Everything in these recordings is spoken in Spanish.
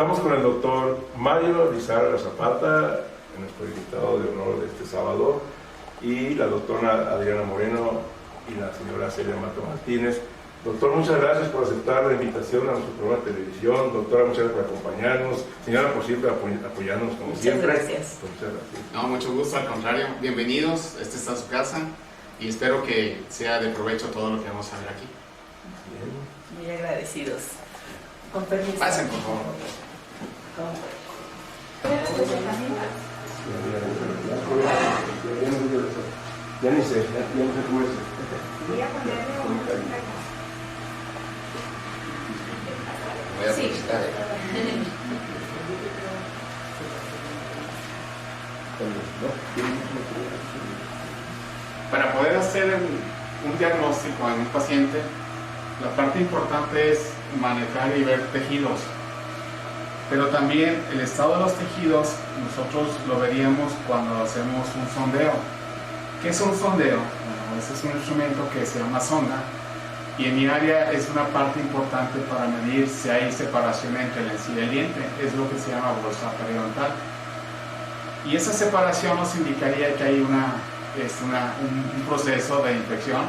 Estamos con el doctor Mario Lizárraga Zapata, nuestro invitado de honor de este sábado, y la doctora Adriana Moreno y la señora Celia Mato Martínez. Doctor, muchas gracias por aceptar la invitación a nuestro programa de televisión. Doctora, muchas gracias por acompañarnos. Señora, por siempre apoyarnos como siempre. Muchas gracias. Muchas gracias. No, mucho gusto, al contrario. Bienvenidos, esta está su casa y espero que sea de provecho todo lo que vamos a ver aquí. Muy agradecidos. Con permiso. Pasen, por favor. Ya ni sé, ya no sé cómo es. Voy a felicitar. Para poder hacer un diagnóstico en un paciente, la parte importante es manejar y ver tejidos, pero también el estado de los tejidos nosotros lo veríamos cuando hacemos un sondeo. ¿Qué es un sondeo? Bueno, ese es un instrumento que se llama sonda y en mi área es una parte importante para medir si hay separación entre la encía y el diente, es lo que se llama bolsa periodontal. Y esa separación nos indicaría que hay un proceso de infección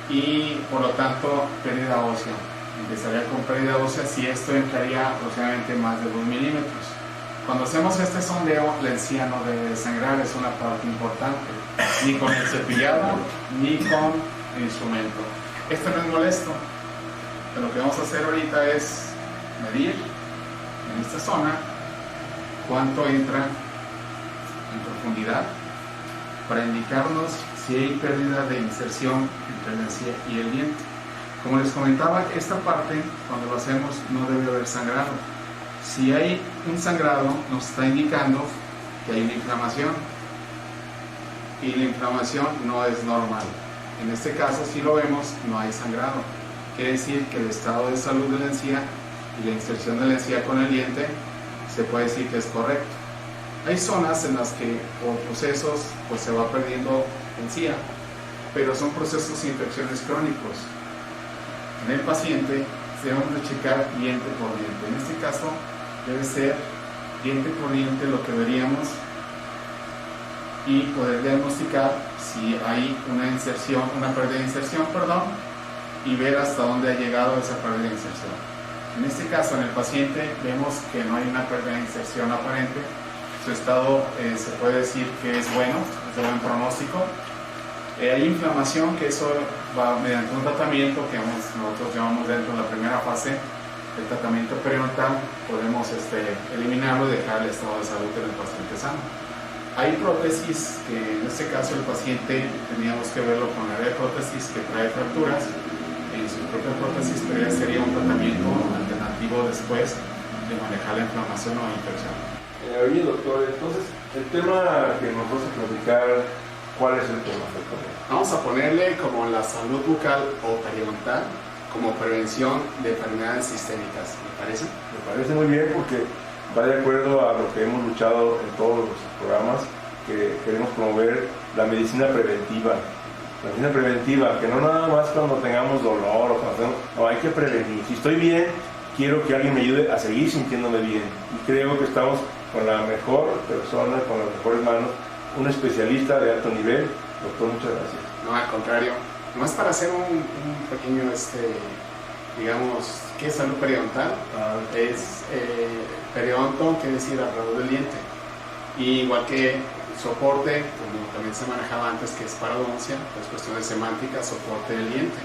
y por lo tanto pérdida ósea. Empezaría con pérdida ósea si esto entraría aproximadamente más de 2 milímetros. Cuando hacemos este sondeo, la encía no debe de sangrar, es una parte importante, ni con el cepillado ni con el instrumento. Esto no es molesto, pero lo que vamos a hacer ahorita es medir en esta zona cuánto entra en profundidad para indicarnos si hay pérdida de inserción entre la encía y el diente. Como les comentaba, esta parte, cuando lo hacemos, no debe haber sangrado. Si hay un sangrado, nos está indicando que hay una inflamación. Y la inflamación no es normal. En este caso, si lo vemos, no hay sangrado. Quiere decir que el estado de salud de la encía y la inserción de la encía con el diente se puede decir que es correcto. Hay zonas en las que por procesos pues, se va perdiendo encía, pero son procesos de infecciones crónicos. En el paciente debemos de checar diente por diente. En este caso debe ser diente por diente lo que veríamos y poder diagnosticar si hay una pérdida de inserción, y ver hasta dónde ha llegado esa pérdida de inserción. En este caso, en el paciente vemos que no hay una pérdida de inserción aparente. Su estado se puede decir que es bueno, es de buen pronóstico. Hay inflamación, que eso va mediante un tratamiento que nosotros llevamos dentro de la primera fase del tratamiento periodontal, podemos eliminarlo y dejar el estado de salud del paciente sano. Hay prótesis que en este caso el paciente teníamos que verlo con la área de prótesis que trae fracturas en su propia prótesis, pero ya sería un tratamiento alternativo después de manejar la inflamación o la infección. Oye, doctor, entonces el tema que nos vas a platicar, ¿cuál es el tema? Vamos a ponerle como la salud bucal o periodontal como prevención de enfermedades sistémicas, ¿me parece? Me parece muy bien porque va de acuerdo a lo que hemos luchado en todos los programas, que queremos promover la medicina preventiva. La medicina preventiva, que no nada más cuando tengamos dolor o cuando no, hay que prevenir. Si estoy bien, quiero que alguien me ayude a seguir sintiéndome bien. Y creo que estamos con la mejor persona, con las mejores manos, un especialista de alto nivel. Doctor, muchas gracias. No, al contrario. No es para hacer un pequeño, digamos, ¿qué es salud periodontal? Es periodonto, quiere decir alrededor del diente. Y igual que soporte, como también se manejaba antes, que es parodoncia, pues cuestiones semánticas, soporte del diente.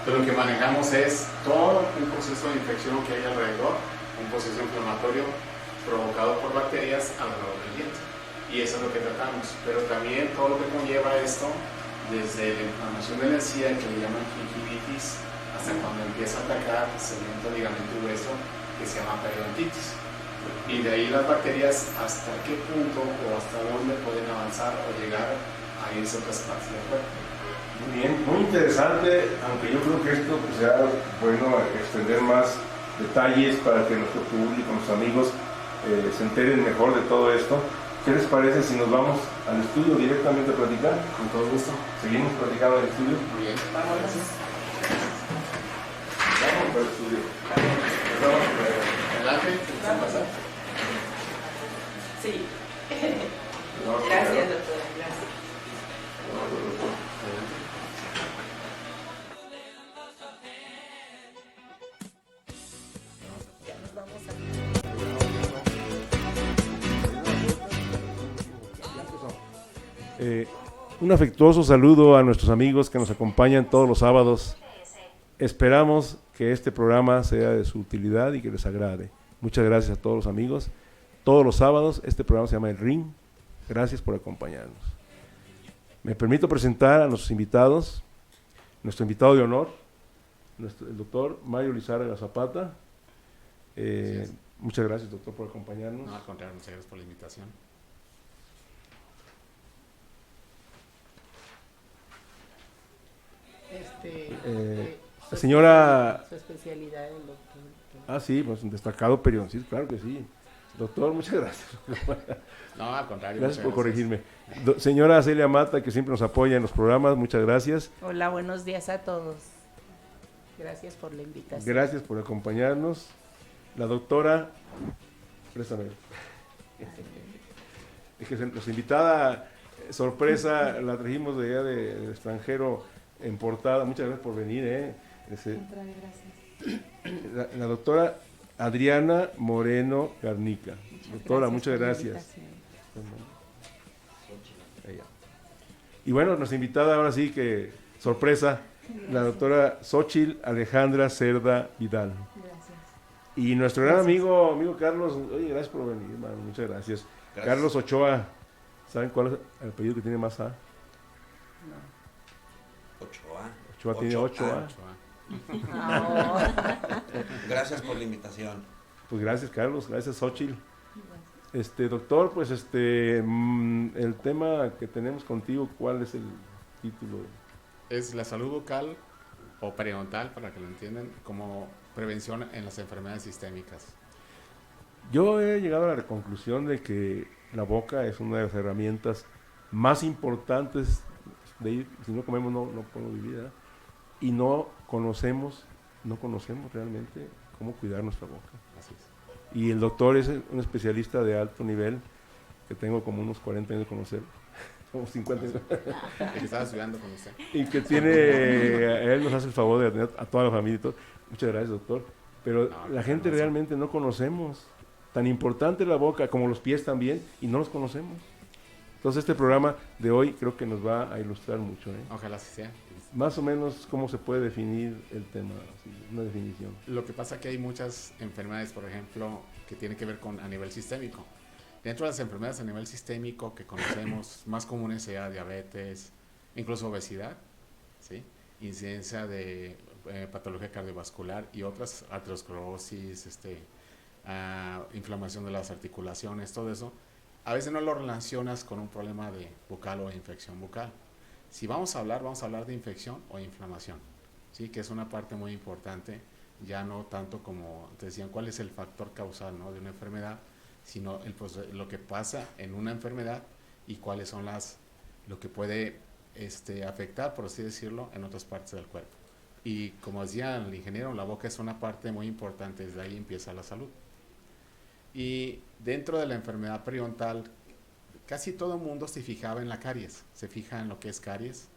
Entonces lo que manejamos es todo un proceso de infección que hay alrededor, un proceso inflamatorio provocado por bacterias alrededor del diente. Y eso es lo que tratamos. Pero también todo lo que conlleva esto, desde la inflamación de la encía, que le llaman gingivitis, hasta cuando empieza a atacar segmento ligamento grueso, que se llama periodontitis. Y de ahí las bacterias, hasta qué punto o hasta dónde pueden avanzar o llegar a irse a otras partes del cuerpo. Muy bien, muy interesante, aunque yo creo que esto pues, sea bueno extender más detalles para que nuestro público, nuestros amigos se enteren mejor de todo esto. ¿Qué les parece si nos vamos al estudio directamente a platicar? Con todo gusto. ¿Seguimos platicando en el estudio? Muy bien. Vamos al estudio. Adelante. Un afectuoso saludo a nuestros amigos que nos acompañan todos los sábados. Esperamos que este programa sea de su utilidad y que les agrade. Muchas gracias a todos los amigos. Todos los sábados este programa se llama El Ring. Gracias por acompañarnos. Me permito presentar a nuestros invitados. Nuestro invitado de honor, el doctor Mario Lizárraga Zapata. Muchas gracias, doctor, por acompañarnos. No, al contrario, muchas gracias por la invitación. La señora... Su especialidad, el doctor. Sí, pues un destacado periodista, claro que sí. Doctor, muchas gracias. No, al contrario. Gracias por corregirme. Señora Celia Mata, que siempre nos apoya en los programas, muchas gracias. Hola, buenos días a todos. Gracias por la invitación. Gracias por acompañarnos. La doctora... Préstame. Es que nuestra invitada sorpresa la trajimos de allá del extranjero en portada. Muchas gracias por venir. Gracias. La doctora Adriana Moreno Garnica. Doctora, muchas gracias. Y bueno, nuestra invitada ahora sí que sorpresa, la doctora Xóchitl Alejandra Cerda Vidal. Gracias. Y nuestro gran amigo Carlos, oye, gracias por venir, hermano, muchas gracias. Carlos Ochoa, ¿saben cuál es el apellido que tiene más A? No. Ochoa tiene 8A. No. Gracias por la invitación. Pues gracias, Carlos, gracias, Xóchitl. Doctor, pues el tema que tenemos contigo, ¿cuál es el título? Es la salud bucal o periodontal, para que lo entiendan, como prevención en las enfermedades sistémicas. Yo he llegado a la conclusión de que la boca es una de las herramientas más importantes de ir. Si no comemos no podemos vivir, ¿verdad? Y no conocemos realmente cómo cuidar nuestra boca. Así es. Y el doctor es un especialista de alto nivel, que tengo como unos 40 años de conocer, como 50 años. Que estaba estudiando con usted. Y que él nos hace el favor de atender a toda la familia y todo. Muchas gracias, doctor. Pero la gente realmente no conocemos. Tan importante la boca como los pies también, y no los conocemos. Entonces este programa de hoy creo que nos va a ilustrar mucho. Ojalá así sea. Más o menos, ¿cómo se puede definir el tema? Así, una definición. Lo que pasa es que hay muchas enfermedades, por ejemplo, que tienen que ver a nivel sistémico. Dentro de las enfermedades a nivel sistémico que conocemos, más comunes sea diabetes, incluso obesidad, ¿sí? Incidencia de patología cardiovascular y otras, aterosclerosis, inflamación de las articulaciones, todo eso. A veces no lo relacionas con un problema de bucal o infección bucal. Si vamos a hablar de infección o inflamación, ¿sí? Que es una parte muy importante, ya no tanto como te decían cuál es el factor causal, ¿no?, de una enfermedad, sino lo que pasa en una enfermedad y cuáles son lo que puede afectar, por así decirlo, en otras partes del cuerpo. Y como decía el ingeniero, la boca es una parte muy importante, desde ahí empieza la salud. Y dentro de la enfermedad periodontal, casi todo el mundo se fijaba en la caries, se fija en lo que es caries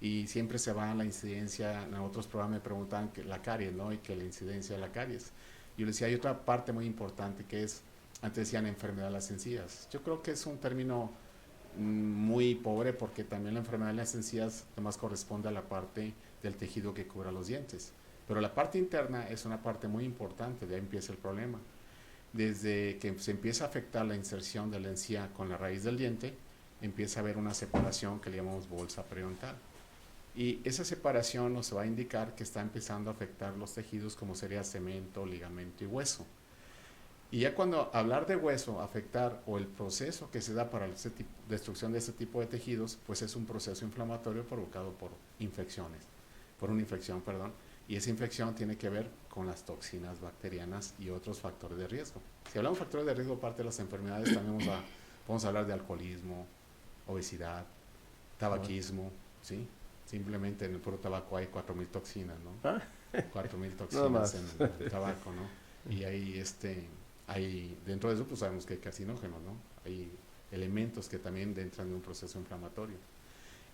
y siempre se va a la incidencia. En otros programas me preguntan que la caries, ¿no?, y que la incidencia de la caries. Yo les decía, hay otra parte muy importante que es, antes decían enfermedad de las encías. Yo creo que es un término muy pobre, porque también la enfermedad de las encías además corresponde a la parte del tejido que cubre los dientes. Pero la parte interna es una parte muy importante, de ahí empieza el problema. Desde que se empieza a afectar la inserción de la encía con la raíz del diente, empieza a haber una separación que le llamamos bolsa periodontal. Y esa separación nos va a indicar que está empezando a afectar los tejidos, como sería cemento, ligamento y hueso. Y ya cuando hablar de hueso, afectar, o el proceso que se da para la destrucción de este tipo de tejidos, pues es un proceso inflamatorio provocado por una infección, y esa infección tiene que ver con las toxinas bacterianas y otros factores de riesgo. Si hablamos de factores de riesgo, aparte de las enfermedades, también podemos hablar de alcoholismo, obesidad, tabaquismo, ¿sí? Simplemente en el puro tabaco hay 4.000 toxinas, ¿no? 4.000 toxinas en el tabaco, ¿no? Y hay dentro de eso, pues sabemos que hay carcinógenos, ¿no? Hay elementos que también entran en un proceso inflamatorio.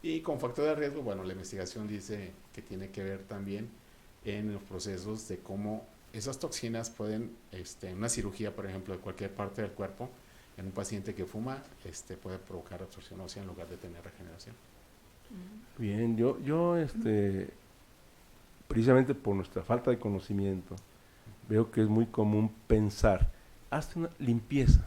Y con factor de riesgo, bueno, la investigación dice que tiene que ver también en los procesos de cómo esas toxinas pueden, en una cirugía, por ejemplo, de cualquier parte del cuerpo, En un paciente que fuma, puede provocar absorción ósea en lugar de tener regeneración. Bien, yo precisamente por nuestra falta de conocimiento, veo que es muy común pensar, hazte una limpieza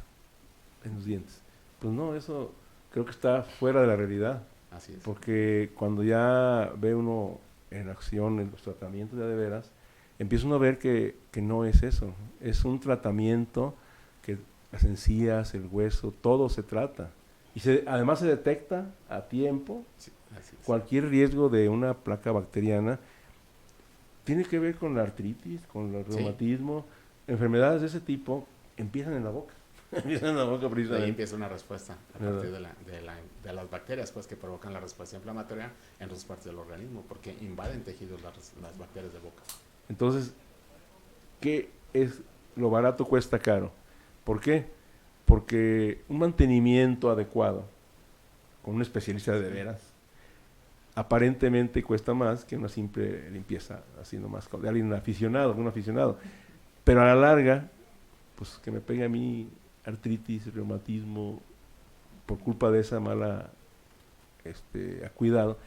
en los dientes. Pues no, eso creo que está fuera de la realidad, Así es. porque cuando ya ve uno en acción en los tratamientos ya de veras, empieza uno a ver que no es eso, es un tratamiento que las encías, el hueso, todo se trata. Y además se detecta a tiempo. Sí, así es. Cualquier riesgo de una placa bacteriana tiene que ver con la artritis, con el reumatismo, enfermedades de ese tipo empiezan en la boca. Empiezan en la boca Ahí precisamente. empieza una respuesta a partir de las bacterias pues, que provocan la respuesta inflamatoria en otras partes del organismo, porque invaden tejidos las bacterias de boca. Entonces, ¿qué es lo barato cuesta caro? ¿Por qué? Porque un mantenimiento adecuado con un especialista de veras aparentemente cuesta más que una simple limpieza así nomás de alguien aficionado, de un aficionado. Pero a la larga, pues que me pegue a mí artritis, reumatismo, por culpa de esa mala cuidado.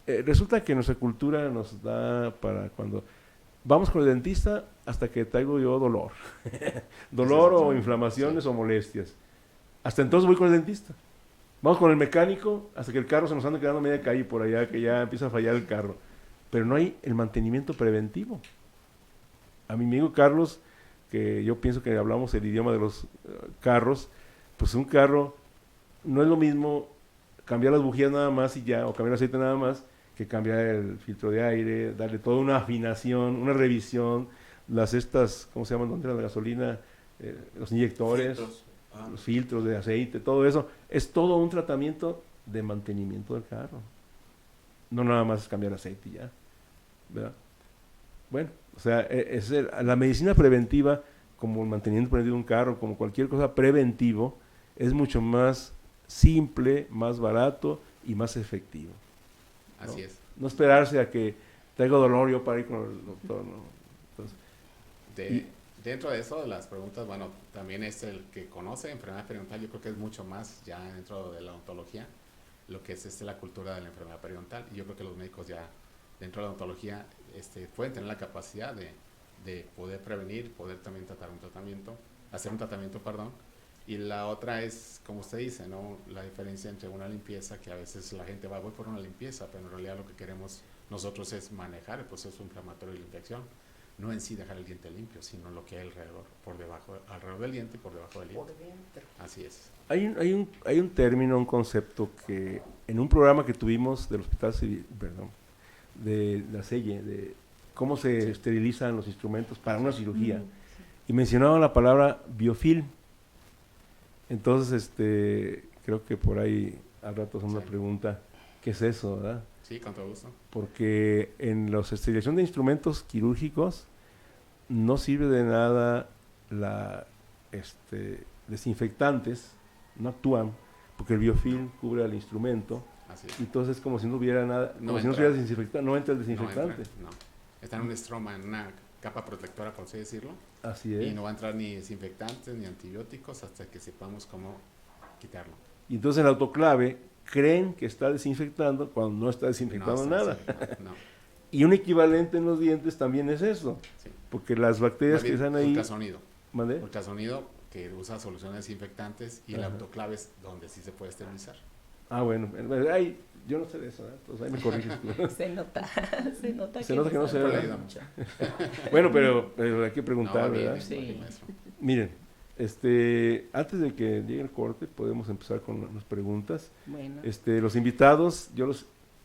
Resulta que nuestra cultura nos da para cuando vamos con el dentista hasta que traigo yo dolor. Dolor o inflamaciones o molestias. Hasta entonces voy con el dentista. Vamos con el mecánico hasta que el carro se nos anda quedando media calle por allá, que ya empieza a fallar el carro. Pero no hay el mantenimiento preventivo. A mi amigo Carlos, que yo pienso que hablamos el idioma de los carros, pues un carro no es lo mismo cambiar las bujías nada más y ya, o cambiar el aceite nada más, que cambiar el filtro de aire, darle toda una afinación, una revisión, ¿cómo se llaman? ¿Dónde era la gasolina? Los inyectores, los filtros de aceite, todo eso. Es todo un tratamiento de mantenimiento del carro. No nada más es cambiar aceite y ya, ¿verdad? Bueno, o sea, la medicina preventiva, como el mantenimiento preventivo de un carro, como cualquier cosa preventivo, es mucho más simple, más barato y más efectivo. ¿No? Así es. No esperarse a que tenga dolor yo para ir con el doctor, ¿no? Entonces, Dentro de eso, de las preguntas, bueno, también es el que conoce enfermedad periodontal, yo creo que es mucho más ya dentro de la odontología, lo que es la cultura de la enfermedad periodontal. Y yo creo que los médicos ya dentro de la odontología pueden tener la capacidad de poder prevenir, poder también hacer un tratamiento, perdón. Y la otra es, como usted dice, ¿no? La diferencia entre una limpieza, que a veces la gente voy por una limpieza, pero en realidad lo que queremos nosotros es manejar el proceso inflamatorio de la infección. No en sí dejar el diente limpio, sino lo que hay alrededor del diente y por debajo del diente. Por dentro. Así es. Hay un término, un concepto que en un programa que tuvimos del Hospital Civil, de la selle, de cómo se esterilizan los instrumentos para una cirugía, y mencionaban la palabra biofilm. Entonces, creo que por ahí al rato es una pregunta, ¿qué es eso, verdad? Sí, con todo gusto. Porque en la esterilización de instrumentos quirúrgicos no sirve de nada desinfectantes, no actúan, porque el biofilm cubre al instrumento. Así es. Entonces es como si no hubiera nada, No como si no entra. estuviera desinfectado, no entra el desinfectante. No. Está en un estroma, en una capa protectora, por así decirlo. Así es. Y no va a entrar ni desinfectantes ni antibióticos hasta que sepamos cómo quitarlo. Y entonces en el autoclave creen que está desinfectando cuando no está desinfectando nada. No. Y un equivalente en los dientes también es eso. Sí. Porque las bacterias que están ahí... Ultrasonido. ¿Mande? Ultrasonido que usa soluciones desinfectantes y el autoclave es donde sí se puede esterilizar. Ah, bueno. Yo no sé de eso, ¿eh? Entonces ahí me corriges tú. Se nota Se nota que no sé, sabe ¿verdad? mucho. Bueno, pero hay que preguntar, No, bien, ¿verdad? Sí. maestro. Miren, antes de que llegue el corte, podemos empezar con las preguntas. Bueno, Los invitados,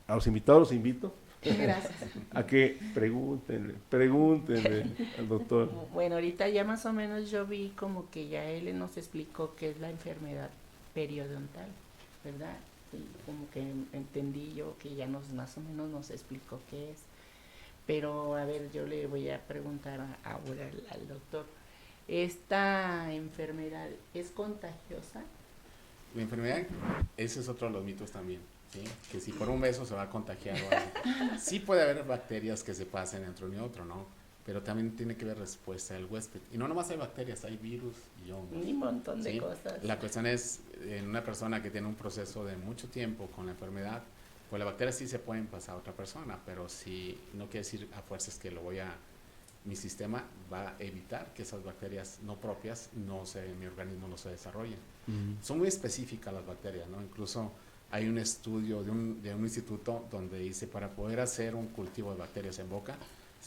a los invitados los invito gracias. a que pregúntenle al doctor. Bueno, ahorita ya más o menos yo vi como que ya él nos explicó qué es la enfermedad periodontal, ¿verdad? Sí, como que entendí yo que ya más o menos nos explicó qué es. Pero a ver, yo le voy a preguntar ahora al doctor, ¿esta enfermedad es contagiosa? La enfermedad, ese es otro de los mitos también, ¿sí? Que si por un beso se va a contagiar o algo. Sí puede haber bacterias que se pasen entre uno y otro, ¿no? pero también tiene que ver respuesta del huésped. Y no nomás hay bacterias, hay virus y hongos. Un montón de ¿Sí? cosas. La cuestión es, en una persona que tiene un proceso de mucho tiempo con la enfermedad, pues las bacterias sí se pueden pasar a otra persona, pero si no quiere decir a fuerzas que mi sistema va a evitar que esas bacterias no propias mi organismo no se desarrollen. Son muy específicas las bacterias, ¿no? Incluso hay un estudio de un instituto donde dice, para poder hacer un cultivo de bacterias en boca,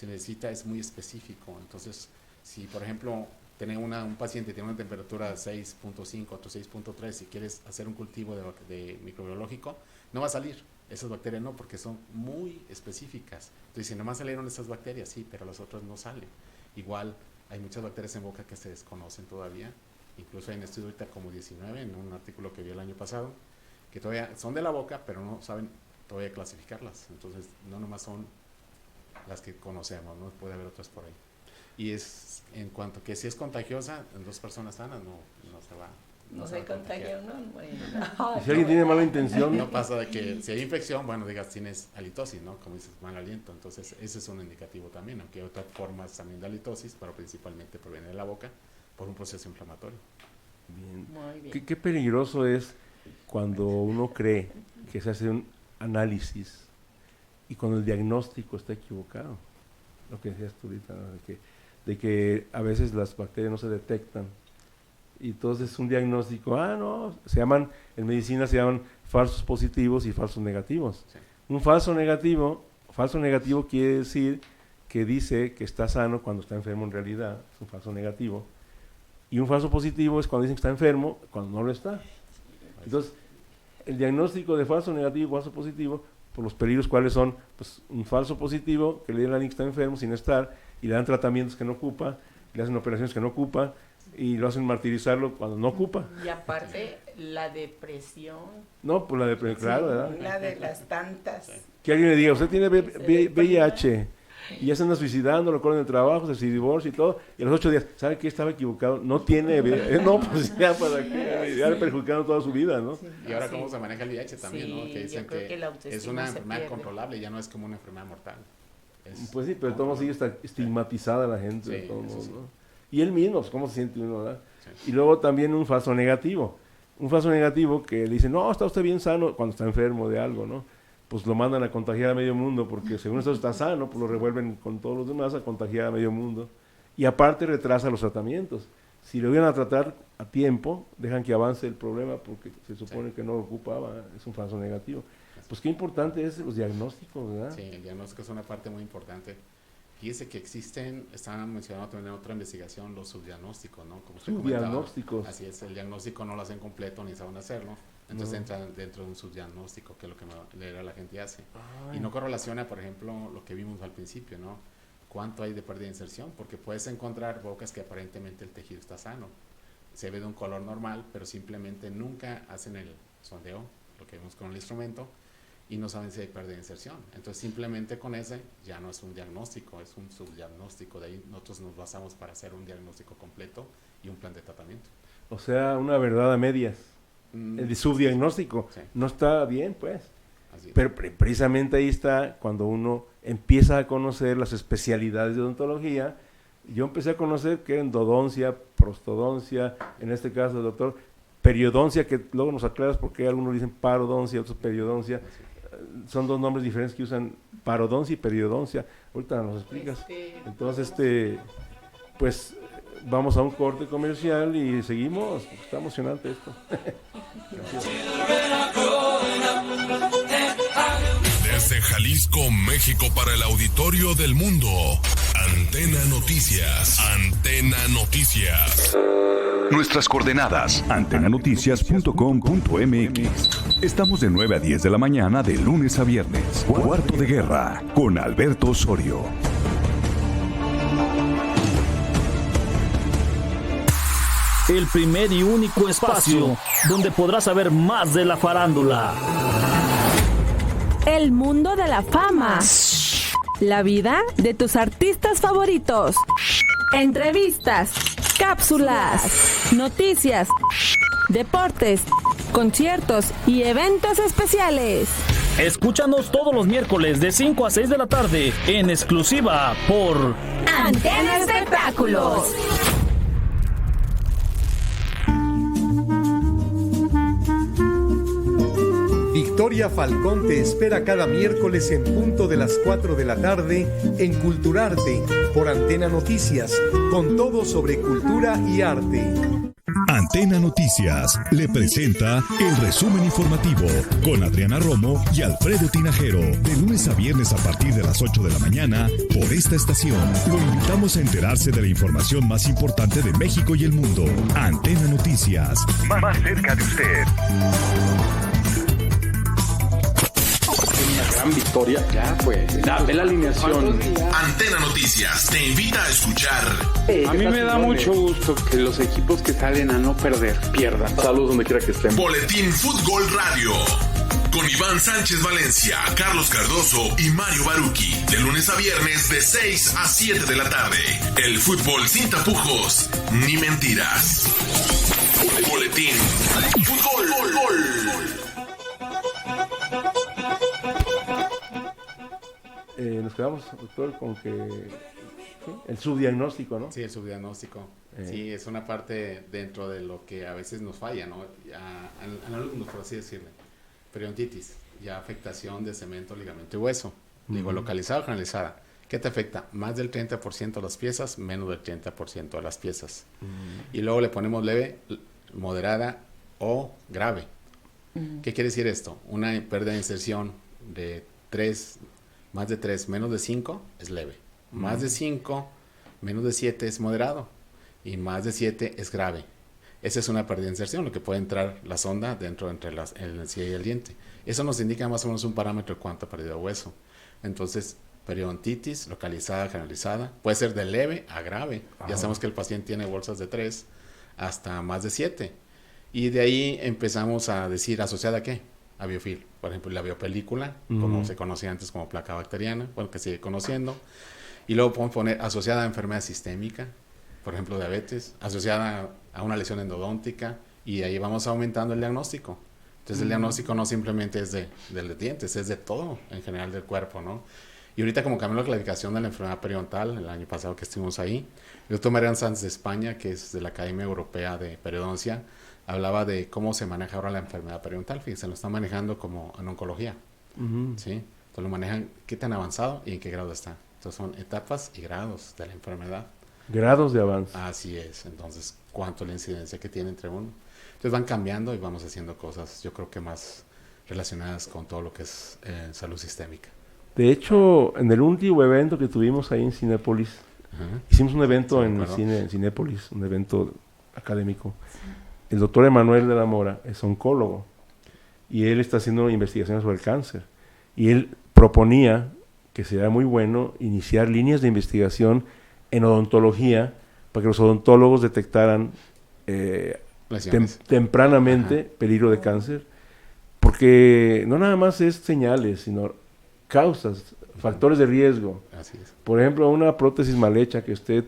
es muy específico. Entonces, si por ejemplo un paciente tiene una temperatura de 6.5 o 6.3 y quieres hacer un cultivo de microbiológico, no va a salir. Esas bacterias no, porque son muy específicas. Entonces, si nomás salieron esas bacterias, sí, pero las otras no salen. Igual, hay muchas bacterias en boca que se desconocen todavía. Incluso hay un estudio ahorita como 19, en un artículo que vi el año pasado, que todavía son de la boca, pero no saben todavía clasificarlas. Entonces, no nomás son las que conocemos, ¿no? Puede haber otras por ahí. Y es, en cuanto que si es contagiosa, en 2 personas sanas no se va. No se contagia uno, bueno. Si alguien tiene mala intención, no pasa de que si hay infección, bueno, digas, tienes halitosis, ¿no? Como dices, mal aliento. Entonces, ese es un indicativo también, aunque hay otras formas también de halitosis, pero principalmente proviene de la boca por un proceso inflamatorio. bien. Muy bien. Qué peligroso es cuando uno cree que se hace un análisis y cuando el diagnóstico está equivocado. Lo que decías tú ahorita, ¿no? de que a veces las bacterias no se detectan. Y entonces un diagnóstico, en medicina se llaman falsos positivos y falsos negativos. Sí. Un falso negativo quiere decir que dice que está sano cuando está enfermo en realidad, es un falso negativo. Y un falso positivo es cuando dicen que está enfermo cuando no lo está. Entonces, el diagnóstico de falso negativo y falso positivo, por los peligros cuáles son, pues un falso positivo que le dan a alguien que está enfermo sin estar y le dan tratamientos que no ocupa, le hacen operaciones que no ocupa y lo hacen martirizarlo cuando no ocupa. Y aparte, la depresión. No, pues la depresión, claro, ¿verdad? Una de las tantas. Que alguien le diga, usted tiene VIH y ya se anda suicidando, lo corren del trabajo, se divorcia y todo, y a los 8 días, ¿sabe qué? Estaba equivocado, no tiene VIH. No, pues ya para qué, ya le perjudicaron toda su vida, ¿no? Sí, Y ahora cómo se maneja el VIH también, Sí, ¿no? Que dicen yo creo que la es autoestima una se enfermedad pierde. controlable, ya no es como una enfermedad mortal. Pues sí, pero todo sigue estigmatizada la gente, de Sí, todo eso modo, sí. ¿no? Y él mismo, pues, ¿cómo se siente uno, verdad? Sí. Y luego también un falso negativo. Un falso negativo que le dicen, no, está usted bien sano cuando está enfermo de algo, ¿no? Pues lo mandan a contagiar a medio mundo, porque según esto está sano, pues lo revuelven con todos los demás a contagiar a medio mundo. Y aparte retrasa los tratamientos. Si lo vienen a tratar a tiempo, dejan que avance el problema porque se supone que no lo ocupaba, es un falso negativo. Pues qué importante es los diagnósticos, ¿verdad? Sí, el diagnóstico es una parte muy importante. Fíjese que estaban mencionando también en otra investigación los subdiagnósticos, ¿no? Como usted comentaba. Subdiagnósticos. Así es, el diagnóstico no lo hacen completo ni saben hacerlo, entonces entran dentro de un subdiagnóstico, que es lo que la gente hace. Ay. Y no correlaciona, por ejemplo, lo que vimos al principio, ¿no? ¿Cuánto hay de pérdida de inserción? Porque puedes encontrar bocas que aparentemente el tejido está sano, se ve de un color normal, pero simplemente nunca hacen el sondeo, lo que vimos con el instrumento, y no saben si hay pérdida de inserción. Entonces simplemente con ese ya no es un diagnóstico, es un subdiagnóstico. De ahí nosotros nos basamos para hacer un diagnóstico completo y un plan de tratamiento. O sea, una verdad a medias. El subdiagnóstico Sí. no está bien, pues. Así es. Pero precisamente ahí está cuando uno empieza a conocer las especialidades de odontología. Yo empecé a conocer que endodoncia, prostodoncia, en este caso, doctor, periodoncia, que luego nos aclaras porque algunos dicen parodoncia, otros periodoncia. Son 2 nombres diferentes que usan, parodoncia y periodoncia. Ahorita nos explicas. Entonces, pues vamos a un corte comercial y seguimos. Está emocionante esto. Desde Jalisco, México, para el auditorio del mundo. Antena Noticias. Antena Noticias. Nuestras coordenadas, antenanoticias.com.mx. Estamos de 9 a 10 de la mañana de lunes a viernes. Cuarto de Guerra con Alberto Osorio. El primer y único espacio donde podrás saber más de la farándula. El mundo de la fama. La vida de tus artistas favoritos. Entrevistas, cápsulas, noticias, deportes, conciertos y eventos especiales. Escúchanos todos los miércoles de 5 a 6 de la tarde en exclusiva por Antena Espectáculos. Victoria Falcón te espera cada miércoles en punto de las 4 de la tarde en Culturarte por Antena Noticias, con todo sobre cultura y arte. Antena Noticias le presenta el resumen informativo con Adriana Romo y Alfredo Tinajero, de lunes a viernes a partir de las 8 de la mañana por esta estación. Lo invitamos a enterarse de la información más importante de México y el mundo. Antena Noticias, más cerca de usted. Una gran victoria, ya pues, ve la alineación. Antena Noticias te invita a escuchar. A mí me da mucho gusto que los equipos que salen a no perder, pierdan. Saludos donde quiera que estén. Boletín Fútbol Radio. Con Iván Sánchez Valencia, Carlos Cardoso y Mario Baruki. De lunes a viernes de 6 a 7 de la tarde. El fútbol sin tapujos ni mentiras. Boletín Fútbol. Nos quedamos, doctor, con que ¿sí? El subdiagnóstico, ¿no? Sí, el subdiagnóstico. Sí, es una parte dentro de lo que a veces nos falla, ¿no? Al alumno, por así decirlo. Periodontitis, ya afectación de cemento, ligamento y hueso. Digo, localizada o generalizada. ¿Qué te afecta? Más del 30% de las piezas, menos del 30% de las piezas. Y luego le ponemos leve, moderada o grave. ¿Qué quiere decir esto? Una pérdida de inserción de 3, más de 3, menos de 5 es leve. Más de 5, menos de 7 es moderado. Y más de 7 es grave. Esa es una pérdida de inserción, lo que puede entrar la sonda dentro entre la encía y el diente. Eso nos indica más o menos un parámetro de cuánto ha perdido hueso. Entonces, periodontitis localizada, generalizada, puede ser de leve a grave. Ya sabemos que el paciente tiene bolsas de 3 hasta más de 7. Y de ahí empezamos a decir, ¿asociada a qué? A biofil. Por ejemplo, la biopelícula, como se conocía antes como placa bacteriana, bueno, que sigue conociendo. Y luego podemos poner asociada a enfermedad sistémica, por ejemplo, diabetes, asociada a una lesión endodóntica, y ahí vamos aumentando el diagnóstico. Entonces, el diagnóstico no simplemente es de los dientes, es de todo en general del cuerpo, ¿no? Y ahorita, como cambió la clasificación de la enfermedad periodontal, el año pasado que estuvimos ahí, el doctor Marian Sanz de España, que es de la Academia Europea de Periodoncia, hablaba de cómo se maneja ahora la enfermedad periodontal. Fíjense, lo están manejando como en oncología, ¿sí? Entonces lo manejan qué tan avanzado y en qué grado está. Entonces son etapas y grados de la enfermedad. Grados de avance. Así es. Entonces, ¿cuánto es la incidencia que tiene entre uno? Entonces van cambiando y vamos haciendo cosas, yo creo que más relacionadas con todo lo que es salud sistémica. De hecho, en el último evento que tuvimos ahí en Cinépolis, hicimos un evento en Cinépolis, un evento académico. El doctor Emanuel de la Mora es oncólogo y él está haciendo investigaciones sobre el cáncer. Y él proponía que sería muy bueno iniciar líneas de investigación en odontología para que los odontólogos detectaran tempranamente peligro de cáncer, porque no nada más es señales, sino causas, factores de riesgo. Así es. Por ejemplo, una prótesis mal hecha que esté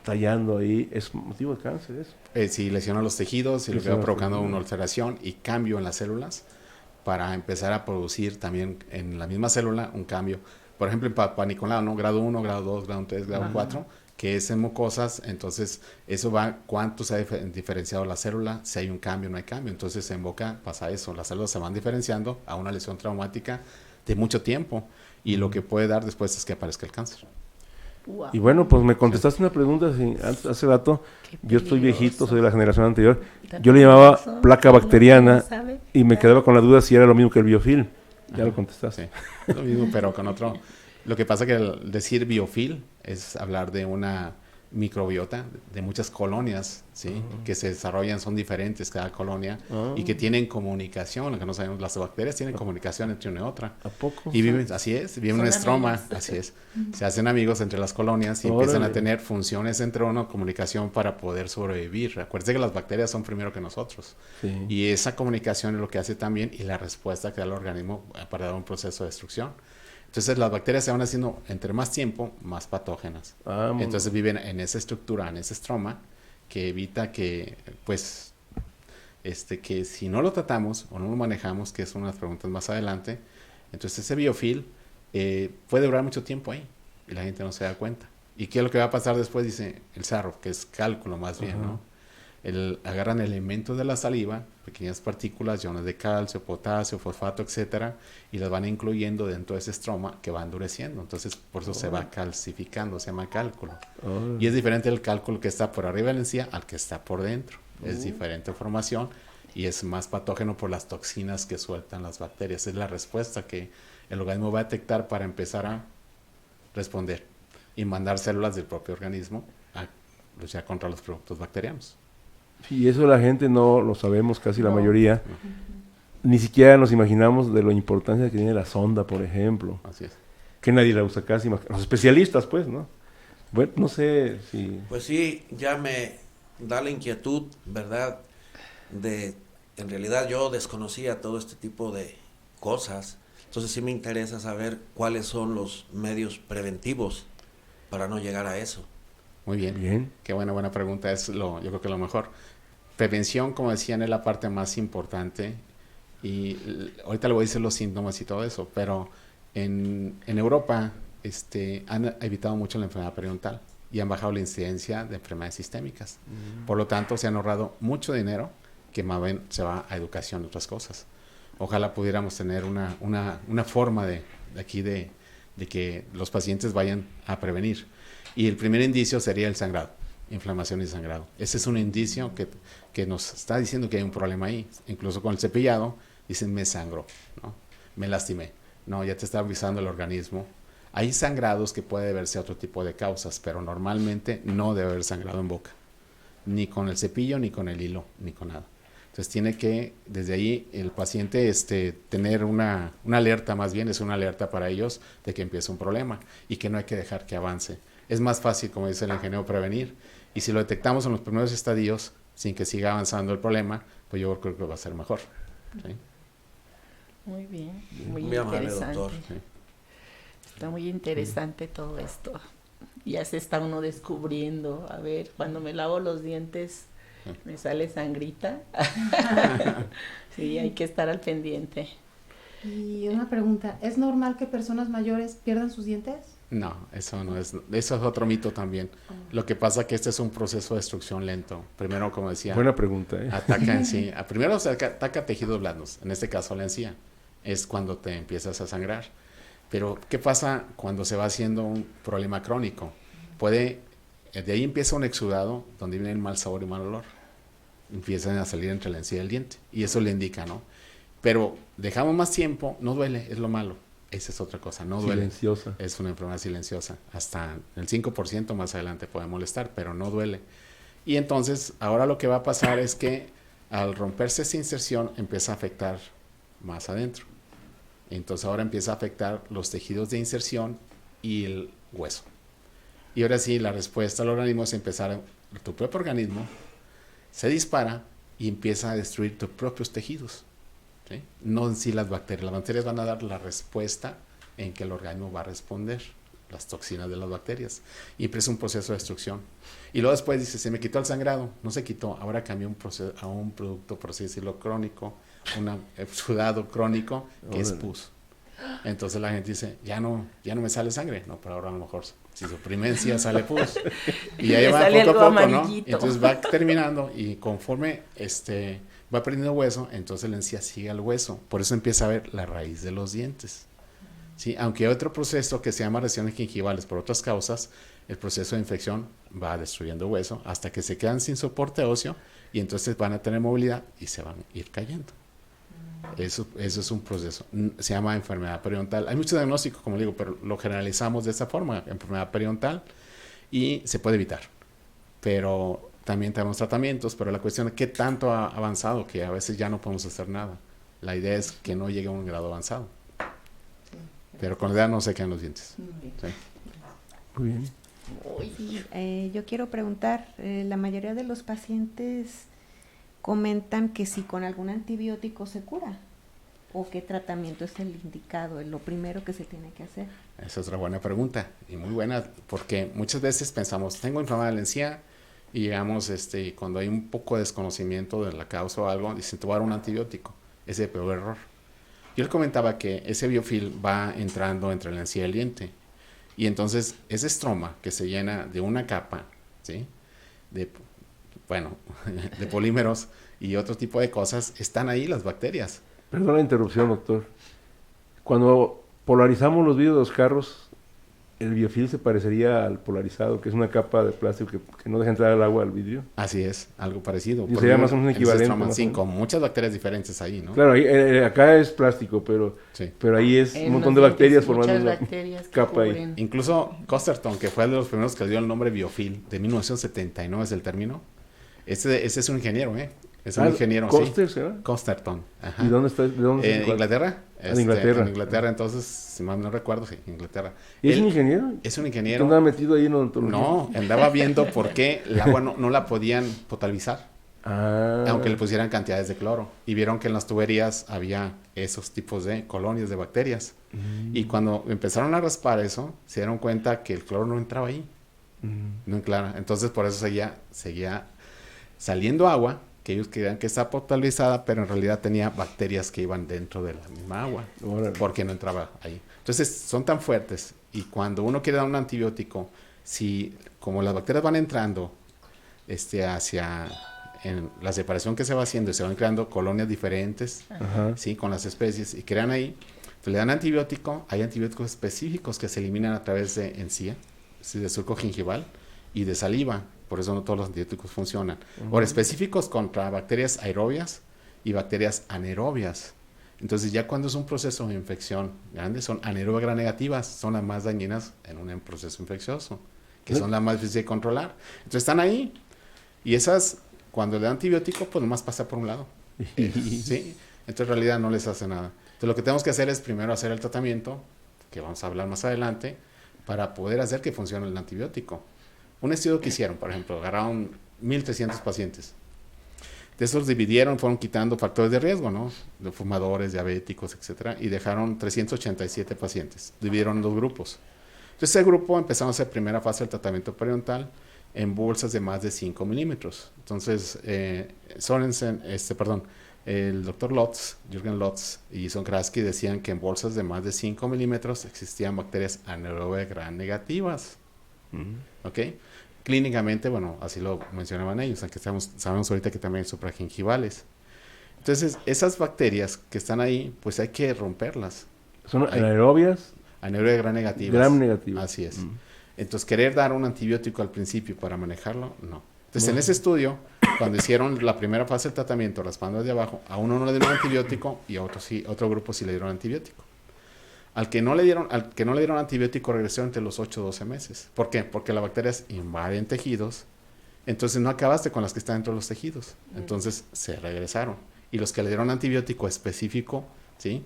tallando ahí es motivo de cáncer, eso. Sí, lesiona los tejidos y lo que va provocando una ulceración y cambio en las células para empezar a producir también en la misma célula un cambio. Por ejemplo, en paniculado, ¿no? Grado 1, grado 2, grado 3, grado 4, que es en mucosas. Entonces, eso va cuánto se ha diferenciado la célula, si hay un cambio o no hay cambio. Entonces, en boca pasa eso. Las células se van diferenciando a una lesión traumática de mucho tiempo. Y lo que puede dar después es que aparezca el cáncer. Wow. Y bueno, pues me contestaste una pregunta hace rato. Yo estoy viejito, soy de la generación anterior. Yo le llamaba placa bacteriana y me quedaba con la duda si era lo mismo que el biofil. Ya lo contestaste. Sí, lo mismo, pero con otro. Lo que pasa que el decir biofil es hablar de una microbiota de muchas colonias, ¿sí? Que se desarrollan, son diferentes cada colonia y que tienen comunicación. Lo que no sabemos, las bacterias tienen comunicación entre una y otra. ¿A poco? Y viven, así es, viven en un estroma, así es. Se hacen amigos entre las colonias y empiezan a tener funciones entre uno, comunicación para poder sobrevivir. Acuérdense que las bacterias son primero que nosotros. Sí. Y esa comunicación es lo que hace también y la respuesta que da el organismo para dar un proceso de destrucción. Entonces las bacterias se van haciendo entre más tiempo más patógenas. Entonces viven en esa estructura, en ese estroma, que evita que, pues, que si no lo tratamos o no lo manejamos, que es una de las preguntas más adelante, Entonces ese biofilm puede durar mucho tiempo ahí y la gente no se da cuenta. ¿Y qué es lo que va a pasar después? Dice el sarro, que es cálculo más bien, ¿no? Agarran elementos de la saliva, pequeñas partículas, iones de calcio, potasio, fosfato, etcétera, y las van incluyendo dentro de ese estroma que va endureciendo. Entonces, por eso se va calcificando, se llama cálculo. Y es diferente el cálculo que está por arriba de la encía al que está por dentro. Es diferente formación y es más patógeno por las toxinas que sueltan las bacterias. Es la respuesta que el organismo va a detectar para empezar a responder y mandar células del propio organismo a luchar contra los productos bacterianos. Y eso la gente no lo sabemos, casi la mayoría. Ni siquiera nos imaginamos de la importancia que tiene la sonda, por ejemplo. Así es. Que nadie la usa casi, los especialistas, pues, ¿no? Bueno, no sé si... Pues sí, ya me da la inquietud, ¿verdad? En realidad yo desconocía todo este tipo de cosas. Entonces sí me interesa saber cuáles son los medios preventivos para no llegar a eso. Muy bien. Qué buena pregunta. Yo creo que lo mejor. Prevención, como decían, es la parte más importante. Y ahorita le voy a decir los síntomas y todo eso. Pero en Europa han evitado mucho la enfermedad periodontal y han bajado la incidencia de enfermedades sistémicas. Por lo tanto, se han ahorrado mucho dinero que más bien se va a educación y otras cosas. Ojalá pudiéramos tener una forma de que los pacientes vayan a prevenir. Y el primer indicio sería el sangrado, inflamación y sangrado. Ese es un indicio que nos está diciendo que hay un problema ahí. Incluso con el cepillado, dicen me sangró, ¿no? Me lastimé. No, ya te está avisando el organismo. Hay sangrados que puede deberse a otro tipo de causas, pero normalmente no debe haber sangrado en boca. Ni con el cepillo, ni con el hilo, ni con nada. Entonces tiene que, desde ahí, el paciente tener una alerta, más bien es una alerta para ellos de que empieza un problema y que no hay que dejar que avance. Es más fácil, como dice el ingeniero, prevenir. Y si lo detectamos en los primeros estadios, sin que siga avanzando el problema, pues yo creo que va a ser mejor. ¿Sí? Muy bien, muy amable, interesante. doctor. Sí. Está muy interesante todo esto. Ya se está uno descubriendo. A ver, cuando me lavo los dientes, me sale sangrita. Sí, hay que estar al pendiente. Y una pregunta, ¿es normal que personas mayores pierdan sus dientes? No, eso no es. Eso es otro mito también. Lo que pasa es que este es un proceso de destrucción lento. Primero, como decía... Buena pregunta, ¿eh? Ataca en sí. Primero se ataca tejidos blandos. En este caso la encía. Es cuando te empiezas a sangrar. Pero, ¿qué pasa cuando se va haciendo un problema crónico? De ahí empieza un exudado donde viene el mal sabor y mal olor. Empiezan a salir entre la encía y el diente. Y eso le indica, ¿no? Pero dejamos más tiempo, no duele, es lo malo. Esa es otra cosa, no duele. Silenciosa. Es una enfermedad silenciosa. Hasta el 5% más adelante puede molestar, pero no duele. Y entonces, ahora lo que va a pasar es que al romperse esa inserción empieza a afectar más adentro. Entonces ahora empieza a afectar los tejidos de inserción y el hueso. Y ahora sí, la respuesta al organismo es empezar, tu propio organismo se dispara y empieza a destruir tus propios tejidos. ¿Sí? No en sí las bacterias van a dar la respuesta en que el organismo va a responder, las toxinas de las bacterias, y empieza un proceso de destrucción. Y luego después dice, se me quitó el sangrado, no se quitó, ahora cambió a un producto, por así decirlo, crónico, un exudado crónico, que es pus. Entonces la gente dice, ya no me sale sangre, no, pero ahora a lo mejor si suprimencia sale pus, y ya va poco a poco, amarillito. ¿no? Entonces va terminando, y conforme va perdiendo hueso, entonces la encía sigue al hueso. Por eso empieza a ver la raíz de los dientes. ¿Sí? Aunque hay otro proceso que se llama lesiones gingivales por otras causas, el proceso de infección va destruyendo hueso hasta que se quedan sin soporte óseo y entonces van a tener movilidad y se van a ir cayendo. Eso es un proceso. Se llama enfermedad periodontal. Hay muchos diagnósticos, como digo, pero lo generalizamos de esta forma, enfermedad periodontal, y se puede evitar. Pero también tenemos tratamientos, pero la cuestión es qué tanto ha avanzado, que a veces ya no podemos hacer nada. La idea es que no llegue a un grado avanzado. Pero con la edad no se quedan los dientes. Sí. Muy bien. Sí, yo quiero preguntar, la mayoría de los pacientes comentan que si con algún antibiótico se cura, o qué tratamiento es el indicado, es lo primero que se tiene que hacer. Esa es otra buena pregunta, y muy buena, porque muchas veces pensamos, tengo inflamada la encía, y llegamos, cuando hay un poco de desconocimiento de la causa o algo, dicen, te voy a dar un antibiótico. Ese es el peor error. Yo le comentaba que ese biofilm va entrando entre la encía y el diente. Y entonces ese estroma que se llena de una capa, ¿sí? De polímeros y otro tipo de cosas, están ahí las bacterias. Perdón la interrupción, doctor. Cuando polarizamos los vidrios de los carros, el biofilm se parecería al polarizado, que es una capa de plástico que no deja entrar el agua al vidrio. Así es, algo parecido. Y sería más o menos un equivalente. Sí, con muchas bacterias diferentes ahí, ¿no? Claro, acá es plástico, pero ahí es un montón de bacterias formando una capa ahí. Incluso Costerton, que fue el de los primeros que le dio el nombre biofilm, de 1979 es el término. Ese es un ingeniero, ¿eh? Es un ingeniero, ¿Coster, sí. Costerton. Ajá. ¿Y dónde está? Inglaterra. En Inglaterra. En Inglaterra, entonces, si mal no recuerdo, sí, Inglaterra. ¿Y es un ingeniero? Es un ingeniero. ¿Andaba metido ahí en odontología? No, andaba viendo por qué el agua no la podían potabilizar. Aunque le pusieran cantidades de cloro. Y vieron que en las tuberías había esos tipos de colonias de bacterias. Y cuando empezaron a raspar eso, se dieron cuenta que el cloro no entraba ahí. No entraba. Entonces, por eso seguía saliendo agua, que ellos creían que estaba potabilizada, pero en realidad tenía bacterias que iban dentro de la misma agua, porque no entraba ahí. Entonces, son tan fuertes, y cuando uno quiere dar un antibiótico, como las bacterias van entrando hacia en la separación que se va haciendo, y se van creando colonias diferentes, ¿sí? Con las especies, y crean ahí, entonces le dan antibiótico, hay antibióticos específicos que se eliminan a través de encía, ¿sí? De surco gingival y de saliva. Por eso no todos los antibióticos funcionan. Ahora, específicos contra bacterias aerobias y bacterias anaerobias. Entonces, ya cuando es un proceso de infección grande, son anaerobias gram negativas, son las más dañinas en un proceso infeccioso, que son las más difíciles de controlar. Entonces, están ahí. Y esas, cuando le dan antibiótico, pues nomás pasa por un lado. ¿Sí? Entonces, en realidad no les hace nada. Entonces, lo que tenemos que hacer es primero hacer el tratamiento, que vamos a hablar más adelante, para poder hacer que funcione el antibiótico. Un estudio que hicieron, por ejemplo, agarraron 1,300 pacientes. De esos dividieron, fueron quitando factores de riesgo, ¿no? De fumadores, diabéticos, etcétera, y dejaron 387 pacientes. Dividieron en 2 grupos. Entonces, ese grupo empezamos a hacer primera fase del tratamiento periodontal en bolsas de más de 5 milímetros. Entonces, Sorensen, el doctor Lotz, Jürgen Lotz y Sonkrasky decían que en bolsas de más de 5 milímetros existían bacterias anaerobias gram negativas. ¿Ok? Clínicamente, bueno, así lo mencionaban ellos, aunque sabemos ahorita que también hay supragingivales. Entonces, esas bacterias que están ahí, pues hay que romperlas. ¿Son anaerobias? Anaerobias gram negativas. Gram negativas. Así es. Entonces, querer dar un antibiótico al principio para manejarlo, no. Entonces, en ese estudio, cuando hicieron la primera fase del tratamiento, raspando de abajo, a uno no le dieron antibiótico y a otro grupo sí le dieron antibiótico. Al que no le dieron antibiótico regresó entre los 8 o 12 meses. ¿Por qué? Porque las bacterias invaden tejidos, entonces no acabaste con las que están dentro de los tejidos. Entonces se regresaron. Y los que le dieron antibiótico específico, ¿sí?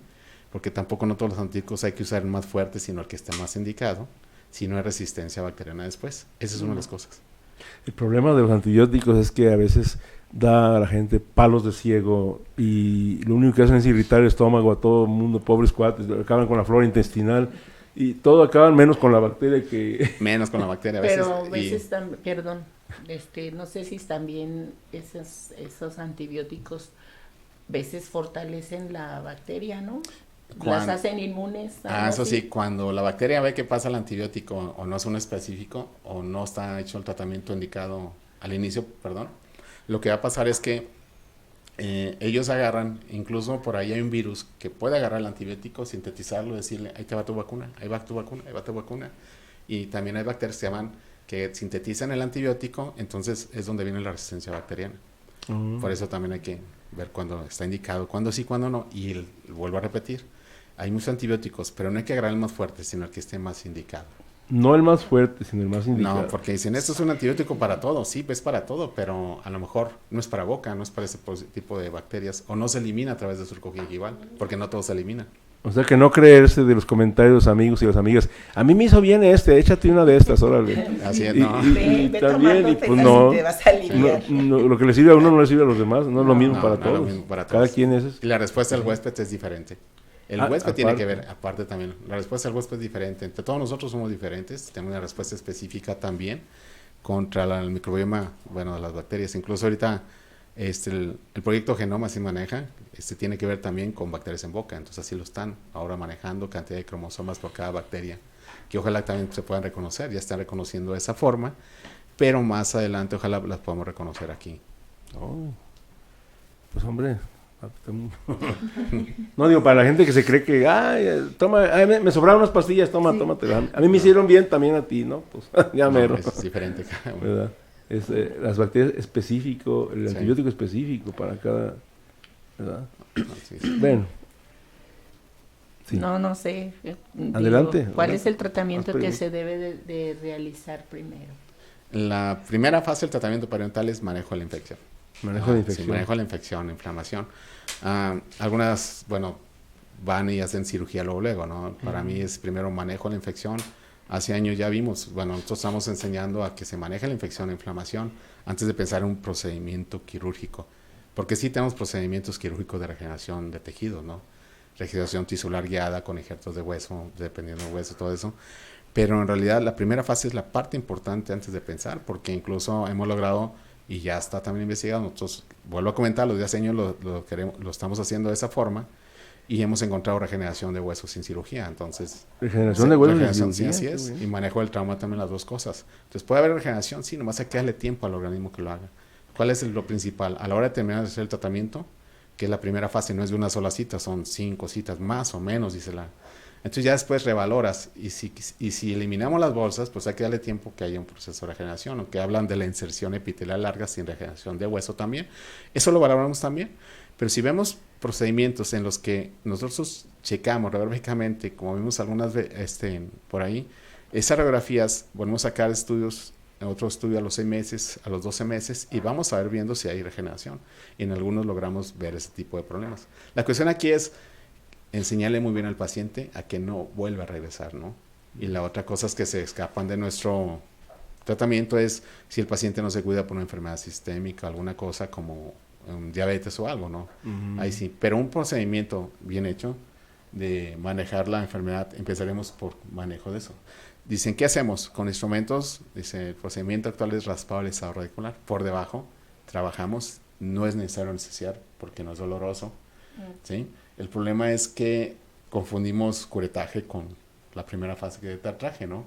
Porque tampoco no todos los antibióticos hay que usar el más fuerte, sino el que esté más indicado, si no hay resistencia bacteriana después. Esa es una de las cosas. El problema de los antibióticos es que a veces da a la gente palos de ciego y lo único que hacen es irritar el estómago a todo el mundo, pobres cuates, acaban con la flora intestinal y todo acaban menos con la bacteria que... Menos con la bacteria a veces. Pero a veces perdón, no sé si también esos antibióticos a veces fortalecen la bacteria, ¿no? Las hacen inmunes. Eso sí, cuando la bacteria ve que pasa el antibiótico o no es un específico o no está hecho el tratamiento indicado al inicio, lo que va a pasar es que ellos agarran, incluso por ahí hay un virus que puede agarrar el antibiótico, sintetizarlo, decirle, ahí te va tu vacuna, ahí va tu vacuna, ahí va tu vacuna. Y también hay bacterias que sintetizan el antibiótico, entonces es donde viene la resistencia bacteriana. Por eso también hay que ver cuándo está indicado, cuándo sí, cuándo no. Y vuelvo a repetir, hay muchos antibióticos, pero no hay que agarrar el más fuerte, sino el que esté más indicado. No el más fuerte, sino el más indicado. No, porque dicen, esto es un antibiótico para todo. Sí, es para todo, pero a lo mejor no es para boca, no es para ese tipo de bacterias, o no se elimina a través del surco gingival, porque no todo se elimina. O sea que no creerse de los comentarios de los amigos y las amigas. A mí me hizo bien échate una de estas, órale. Así es, no. Y también, y pues no, lo que le sirve a uno no le sirve a los demás, no es lo mismo para todos. Lo mismo para todos. Cada quien es. Y la respuesta del huésped es diferente. El huésped tiene que ver, aparte también, la respuesta del huésped es diferente. Entre todos nosotros somos diferentes, tenemos una respuesta específica también contra el microbioma, de las bacterias. Incluso ahorita El proyecto Genoma se maneja, tiene que ver también con bacterias en boca, entonces así lo están ahora manejando, cantidad de cromosomas por cada bacteria, que ojalá también se puedan reconocer, ya están reconociendo de esa forma, pero más adelante ojalá las podamos reconocer aquí. Oh. Pues hombre, no digo, para la gente que se cree que, toma, me sobraron unas pastillas, tómate. A mí me hicieron bien, también a ti, ¿no? Pues ya mero. Es diferente cada uno. ¿Verdad? Las bacterias específico, el antibiótico específico para cada, ¿verdad? Sí. Bueno. Sí. No sé. Adelante. ¿Cuál es el tratamiento que se debe de realizar primero? La primera fase del tratamiento periodental es manejo de la infección. Manejo de infección. Sí, manejo de la infección, inflamación. Algunas, van y hacen cirugía luego, ¿no? Para mí es primero manejo de la infección. Hace años ya vimos, nosotros estamos enseñando a que se maneje la infección e inflamación antes de pensar en un procedimiento quirúrgico. Porque sí tenemos procedimientos quirúrgicos de regeneración de tejidos, ¿no? Regeneración tisular guiada con injertos de hueso, dependiendo del hueso, todo eso. Pero en realidad la primera fase es la parte importante antes de pensar, porque incluso hemos logrado, y ya está también investigado, nosotros, vuelvo a comentarlo, desde hace años lo estamos haciendo de esa forma, y hemos encontrado regeneración de huesos sin cirugía. Entonces, regeneración de huesos sin cirugía, sí, así es. Bien. Y manejo del trauma también, las dos cosas. Entonces puede haber regeneración, sí, nomás hay que darle tiempo al organismo que lo haga. ¿Cuál es lo principal? A la hora de terminar de hacer el tratamiento, que es la primera fase, no es de una sola cita, son 5 citas más o menos, dice la. Entonces ya después revaloras, y si eliminamos las bolsas, pues hay que darle tiempo que haya un proceso de regeneración, aunque hablan de la inserción epitelial larga sin regeneración de hueso también. Eso lo valoramos también. Pero si vemos procedimientos en los que nosotros checamos radiográficamente, como vimos algunas veces por ahí, esas radiografías, volvemos a sacar estudios, otro estudio a los 6 meses, a los 12 meses, y vamos a ver viendo si hay regeneración. Y en algunos logramos ver ese tipo de problemas. La cuestión aquí es enseñarle muy bien al paciente a que no vuelva a regresar, ¿no? Y la otra cosa es que se escapan de nuestro tratamiento es si el paciente no se cuida por una enfermedad sistémica, alguna cosa como diabetes o algo, ¿no? Ahí sí, pero un procedimiento bien hecho de manejar la enfermedad, empezaremos por manejo de eso. Dicen, ¿qué hacemos? Con instrumentos, dice, el procedimiento actual es raspado alisado radicular, por debajo, trabajamos, no es necesario anestesiar porque no es doloroso, ¿sí? El problema es que confundimos curetaje con la primera fase de traje, ¿no?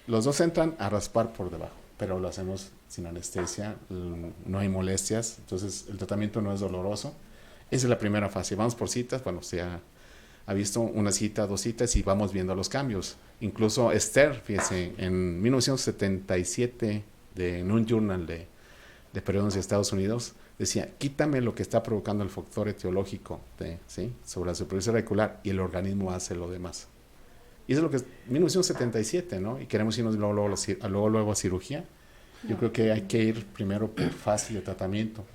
Los dos entran a raspar por debajo, pero lo hacemos sin anestesia, no hay molestias, entonces el tratamiento no es doloroso. Esa es la primera fase. Vamos por citas, se ha visto una cita, 2 citas y vamos viendo los cambios. Incluso Esther, fíjese, en 1977, en un journal de periodoncia de Estados Unidos, decía, quítame lo que está provocando el factor etiológico sobre la superficie radicular y el organismo hace lo demás. Y eso es lo que es 1977, ¿no? Y queremos irnos luego a cirugía. Yo creo que hay que ir primero por fase de tratamiento.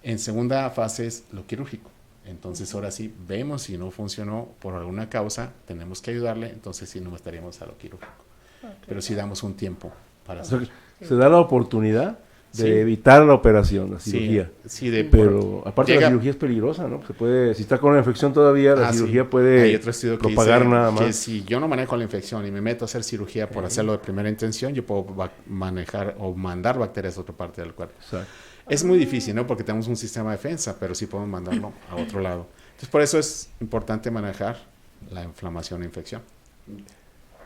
En segunda fase es lo quirúrgico. Entonces ahora sí, vemos si no funcionó por alguna causa, tenemos que ayudarle, entonces sí no estaríamos a lo quirúrgico. Okay. Pero sí damos un tiempo para hacer. Se da la oportunidad de evitar la operación, la cirugía. Pero aparte la cirugía es peligrosa, ¿no? Se puede, si está con una infección todavía, la cirugía puede propagar nada más. Que si yo no manejo la infección y me meto a hacer cirugía por hacerlo de primera intención, yo puedo manejar o mandar bacterias a otra parte del cuerpo. Exacto. Es muy difícil, ¿no? Porque tenemos un sistema de defensa, pero sí podemos mandarlo a otro lado. Entonces, por eso es importante manejar la inflamación e infección.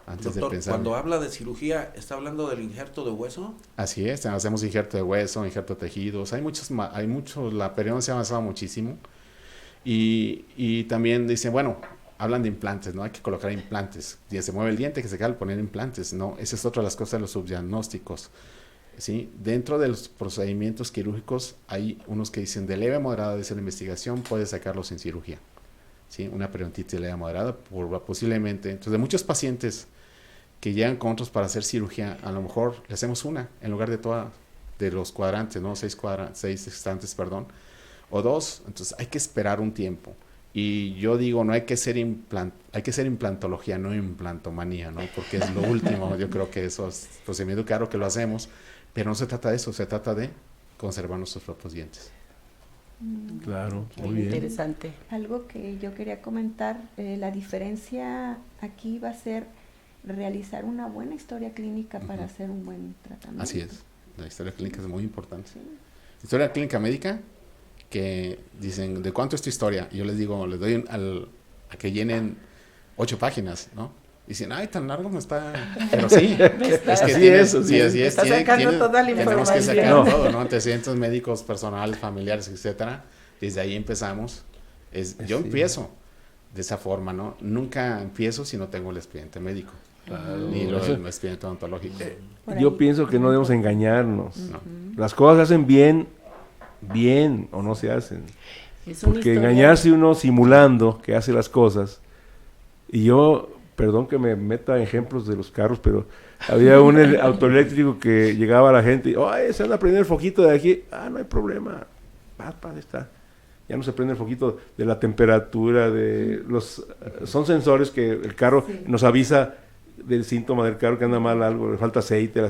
Antes Doctor, de pensar. Cuando habla de cirugía, ¿está hablando del injerto de hueso? Así es, hacemos injerto de hueso, injerto de tejidos, hay muchos, la periodoncia ha avanzado muchísimo y también dicen, hablan de implantes, ¿no? Hay que colocar implantes, y se mueve el diente, que se cae al poner implantes, ¿no? Esa es otra de las cosas de los subdiagnósticos, ¿sí? Dentro de los procedimientos quirúrgicos hay unos que dicen de leve a moderada de la investigación, puede sacarlo sin cirugía, ¿sí? Una periodontitis leve a moderada, posiblemente, entonces de muchos pacientes que llegan con otros para hacer cirugía, a lo mejor le hacemos una en lugar de los cuadrantes, ¿no? 6 estantes, o 2, entonces hay que esperar un tiempo. Y yo digo, no hay que ser hay que ser implantología, no implantomanía, ¿no? Porque es lo último, yo creo que eso es procedimiento claro que lo hacemos, pero no se trata de eso, se trata de conservar nuestros propios dientes. Claro, muy bien. Interesante. Algo que yo quería comentar, la diferencia aquí va a ser realizar una buena historia clínica para hacer un buen tratamiento. Así es, la historia clínica es muy importante. Sí. Historia clínica médica que dicen, ¿de cuánto es tu historia? Y yo les digo, les doy a que llenen 8 páginas, ¿no? Dicen, ay, tan largo no está. Pero sí, es que así es. Tenemos que sacar todo, ¿no? Antecedentes médicos, personales, familiares, etcétera. Desde ahí empezamos. Yo empiezo de esa forma, ¿no? Nunca empiezo si no tengo el expediente médico. Ni el expediente odontológico. Yo pienso que no debemos engañarnos. No. Las cosas se hacen bien o no se hacen. Porque engañarse uno simulando que hace las cosas. Y yo, perdón que me meta ejemplos de los carros, pero había un autoeléctrico que llegaba a la gente y, ¡ay, se anda a prender el foquito de aquí! ¡Ah, no hay problema! Está. Ya no se prende el foquito de la temperatura, son sensores que el carro nos avisa del síntoma del carro, que anda mal algo, le falta aceite,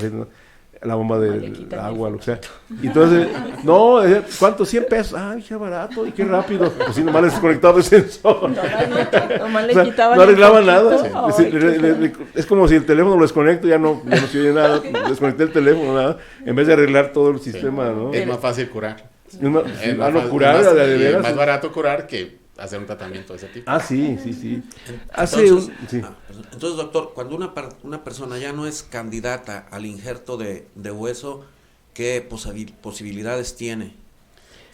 la bomba del agua, lo que sea. Y entonces, no, ¿cuánto? 100 pesos. Ay, qué barato y qué rápido. Pues sí, nomás les desconectaba el sensor. Nomás le quitaban no arreglaba nada. Es como si el teléfono lo desconecto, ya no se oye nada. Desconecté el teléfono, nada. En vez de arreglar todo el sistema, ¿no? Es más fácil curar. Es más barato curar que hacer un tratamiento de ese tipo. Sí. Entonces, doctor, cuando una persona ya no es candidata al injerto de hueso, ¿qué posibilidades tiene?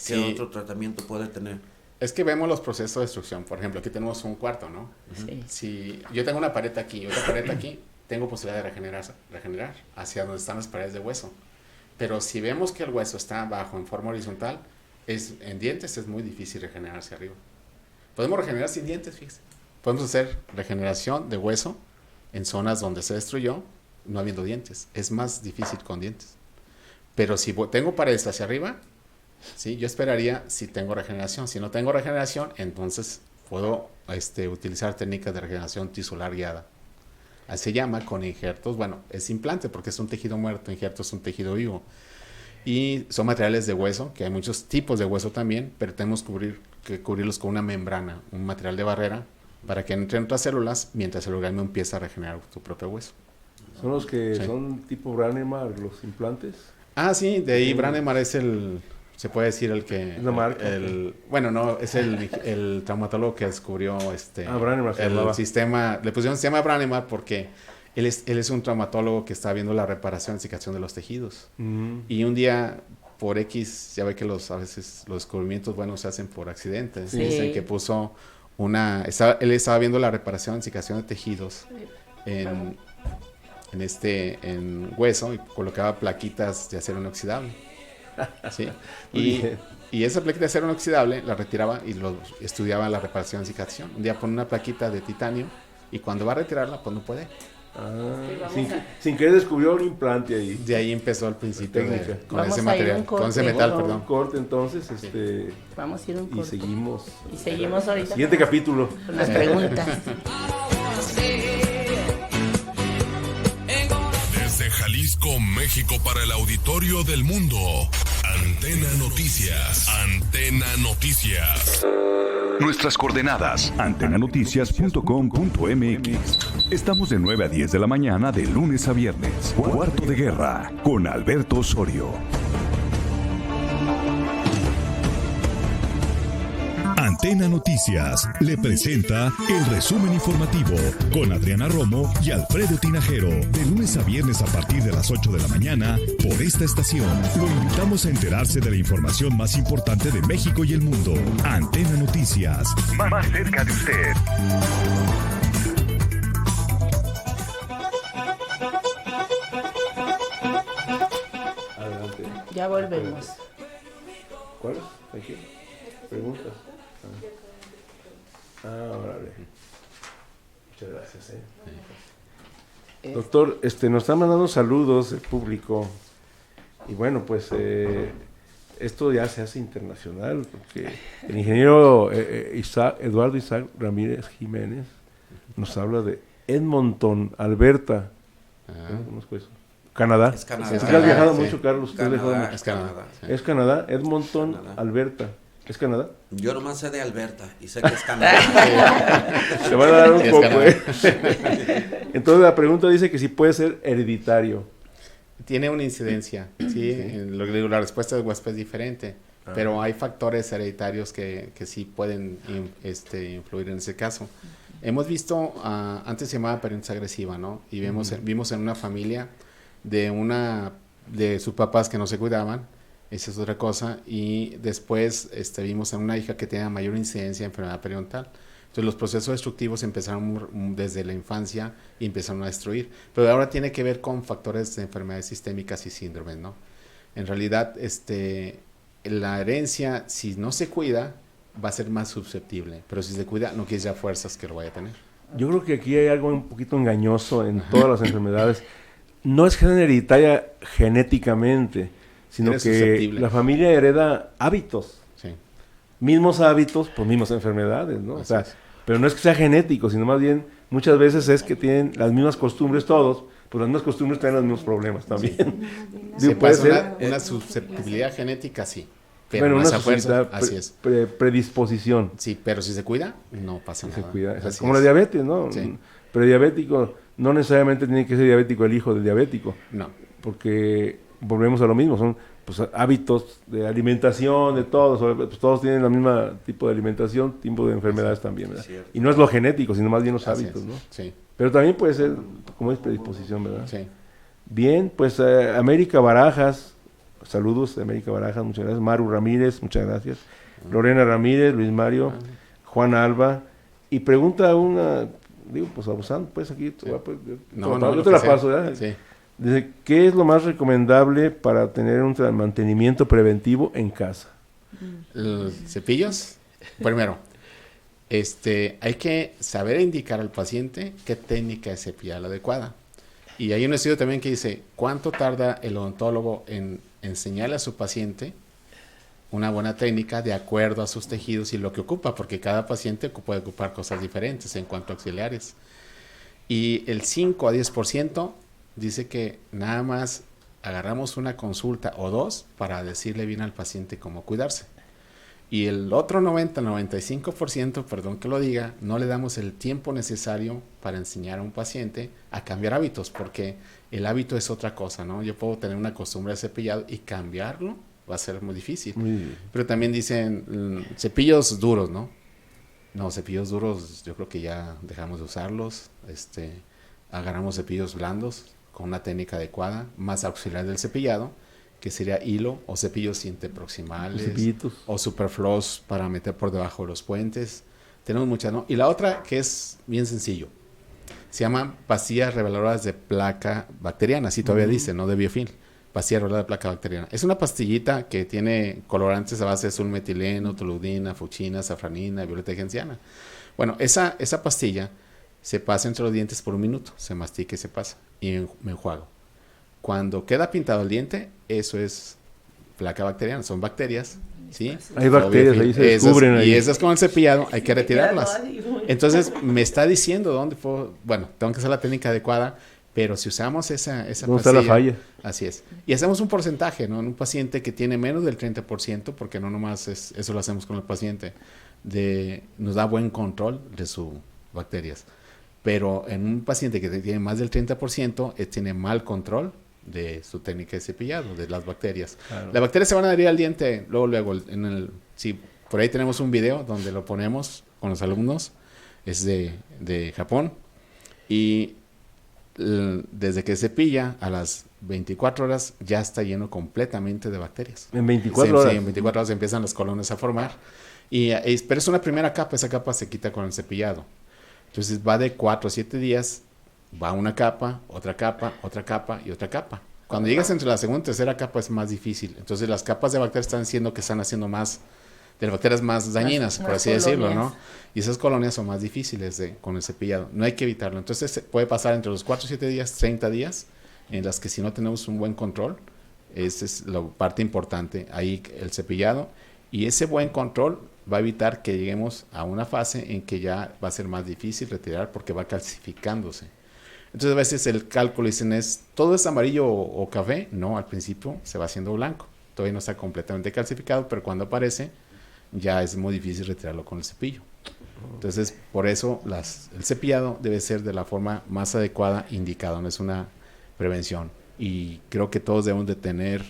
¿Qué otro tratamiento puede tener? Es que vemos los procesos de destrucción. Por ejemplo, aquí tenemos un cuarto, ¿no? Sí. Si yo tengo una pared aquí y otra pared aquí, tengo posibilidad de regenerar hacia donde están las paredes de hueso. Pero si vemos que el hueso está abajo en forma horizontal, en dientes es muy difícil regenerarse arriba. Podemos regenerar sin dientes, fíjese. Podemos hacer regeneración de hueso en zonas donde se destruyó, no habiendo dientes. Es más difícil con dientes. Pero si tengo paredes hacia arriba, ¿sí? Yo esperaría si tengo regeneración. Si no tengo regeneración, entonces puedo utilizar técnicas de regeneración tisular guiada. Así se llama, con injertos. Bueno, es implante porque es un tejido muerto, injerto es un tejido vivo. Y son materiales de hueso, que hay muchos tipos de hueso también, pero tenemos que cubrirlos con una membrana, un material de barrera, para que entren otras células mientras el organismo empieza a regenerar su propio hueso. ¿Son los que son tipo Brånemark, los implantes? Sí, de ahí Brånemark es se puede decir el que... ¿La marca? Bueno, no, es el traumatólogo que descubrió Brånemark el sistema, le pusieron sistema Brånemark porque él es un traumatólogo que está viendo la reparación y cicatrización de los tejidos. Y un día, por X, ya ve que a veces los descubrimientos buenos se hacen por accidentes. Sí. Dicen que puso él estaba viendo la reparación y cicatrización de tejidos en hueso y colocaba plaquitas de acero inoxidable. ¿Sí? Y esa plaquita de acero inoxidable la retiraba y estudiaba la reparación y cicatrización. Un día pone una plaquita de titanio y cuando va a retirarla, pues no puede. Sin querer descubrió un implante ahí. De ahí empezó el principio con vamos ese material, con ese metal, un corte entonces, vamos a ir un corte. Y seguimos ahorita. Siguiente capítulo. Con las preguntas. Desde Jalisco, México, para el auditorio del mundo. Antena Noticias. Antena Noticias. Nuestras coordenadas, antenanoticias.com.mx. Estamos de 9 a 10 de la mañana de lunes a viernes. Cuarto de Guerra con Alberto Osorio. Antena Noticias le presenta el resumen informativo con Adriana Romo y Alfredo Tinajero. De lunes a viernes a partir de las 8 de la mañana por esta estación. Lo invitamos a enterarse de la información más importante de México y el mundo. Antena Noticias, más cerca de usted. Adelante. Ya volvemos. ¿Cuál? ¿Aquí? ¿Preguntas? Órale. Muchas gracias. Doctor, nos están mandando saludos el público. Y bueno, pues esto ya se hace internacional, porque el ingeniero Eduardo Isaac Ramírez Jiménez nos habla de Edmonton, Alberta. ¿No conozco eso? Canadá. Es Canadá. ¿Has viajado mucho, Carlos? Canadá, es Canadá. Sí. Es Canadá, Edmonton, Canadá. Alberta. ¿Es Canadá? Yo nomás sé de Alberta y sé que es Canadá. Te van a dar un poco, Entonces la pregunta dice que si puede ser hereditario. Tiene una incidencia, ¿sí? Lo que digo, la respuesta del huésped es diferente. pero hay factores hereditarios que sí pueden influir en ese caso. Hemos visto, antes se llamaba peritonitis agresiva, ¿no? Y vimos en una familia de sus papás que no se cuidaban, esa es otra cosa, y después vimos en una hija que tenía mayor incidencia de enfermedad periodontal. Entonces los procesos destructivos empezaron desde la infancia y empezaron a destruir, pero ahora tiene que ver con factores de enfermedades sistémicas y síndromes, ¿no? En realidad, la herencia, si no se cuida, va a ser más susceptible, pero si se cuida, no quiere decir a fuerzas que lo vaya a tener. Yo creo que aquí hay algo un poquito engañoso en todas las enfermedades. No es hereditaria genéticamente, sino que la familia hereda hábitos. Sí. Mismos hábitos, pues mismas enfermedades, ¿no? O sea, pero no es que sea genético, sino más bien muchas veces es que tienen las mismas costumbres todos, pues las mismas costumbres traen los mismos problemas también. Sí. Puede ser una susceptibilidad genética, sí. Pero bueno, no una fuerza, así es. Predisposición. Sí, pero si se cuida, no pasa nada. Se cuida. Es como la diabetes, ¿no? Sí. Prediabético, no necesariamente tiene que ser diabético el hijo del diabético. No. Porque volvemos a lo mismo, son pues hábitos de alimentación, de todos, pues todos tienen el mismo tipo de alimentación, tipo de enfermedades también, ¿verdad? Y no es lo genético, sino más bien los hábitos, ¿no? Sí. Pero también puede ser, como es predisposición, ¿verdad? Sí. Bien, pues América Barajas, saludos América Barajas, muchas gracias. Maru Ramírez, muchas gracias. Lorena Ramírez, Luis Mario, Juan Alba, y pregunta una, digo, pues abusando, pues aquí, yo te la paso, ¿verdad? Sí. Dice, ¿qué es lo más recomendable para tener un mantenimiento preventivo en casa? ¿Cepillos? Primero, hay que saber indicar al paciente qué técnica de cepillar la adecuada. Y hay un estudio también que dice, ¿cuánto tarda el odontólogo en enseñarle a su paciente una buena técnica de acuerdo a sus tejidos y lo que ocupa? Porque cada paciente puede ocupar cosas diferentes en cuanto a auxiliares. Y el 5 a 10% dice que nada más agarramos una consulta o dos para decirle bien al paciente cómo cuidarse. Y el otro 95%, perdón que lo diga, no le damos el tiempo necesario para enseñar a un paciente a cambiar hábitos, porque el hábito es otra cosa, ¿no? Yo puedo tener una costumbre de cepillado y cambiarlo va a ser muy difícil. Pero también dicen cepillos duros, ¿no? No, cepillos duros yo creo que ya dejamos de usarlos. Agarramos cepillos blandos con una técnica adecuada, más auxiliar del cepillado, que sería hilo o cepillos interproximales o superfloss para meter por debajo de los puentes. Tenemos muchas, ¿no? Y la otra que es bien sencillo, se llaman pastillas reveladoras de placa bacteriana, así todavía dice, no de biofilm, pastilla reveladora de placa bacteriana. Es una pastillita que tiene colorantes a base de sulmetileno, toluidina, fuchina, safranina, violeta genciana. Bueno, esa pastilla se pasa entre los dientes por 1 minuto, se mastica y se pasa, y me enjuago. Cuando queda pintado el diente, eso es placa bacteriana, son bacterias, ¿sí? Hay bacterias, ahí se descubren. Y esas con el cepillado hay que retirarlas. Entonces, me está diciendo dónde puedo, bueno, tengo que hacer la técnica adecuada, pero si usamos esa no está la falla. Así es. Y hacemos un porcentaje, ¿no? En un paciente que tiene menos del 30%, porque no nomás eso lo hacemos con el paciente, nos da buen control de sus bacterias. Pero en un paciente que tiene más del 30%, tiene mal control de su técnica de cepillado, de las bacterias. Claro. Las bacterias se van a adherir al diente luego. Sí, por ahí tenemos un video donde lo ponemos con los alumnos, es de Japón, y desde que cepilla a las 24 horas ya está lleno completamente de bacterias. ¿En 24 horas? Sí, en 24 horas empiezan las colonias a formar, pero es una primera capa, esa capa se quita con el cepillado. Entonces va de 4 a 7 días, va una capa, otra capa, otra capa y otra capa. Cuando llegas entre la segunda y tercera capa es más difícil. Entonces las capas de bacterias están haciendo más, de las bacterias más dañinas, por así decirlo, ¿no? Y esas colonias son más difíciles con el cepillado. No hay que evitarlo. Entonces puede pasar entre los 4 a 7 días, 30 días, en las que si no tenemos un buen control, esa es la parte importante. Ahí el cepillado y ese buen control va a evitar que lleguemos a una fase en que ya va a ser más difícil retirar porque va calcificándose. Entonces a veces el cálculo dicen ¿todo es amarillo o café? No, al principio se va haciendo blanco. Todavía no está completamente calcificado, pero cuando aparece ya es muy difícil retirarlo con el cepillo. Entonces por eso el cepillado debe ser de la forma más adecuada, indicada, no es una prevención. Y creo que todos debemos de tener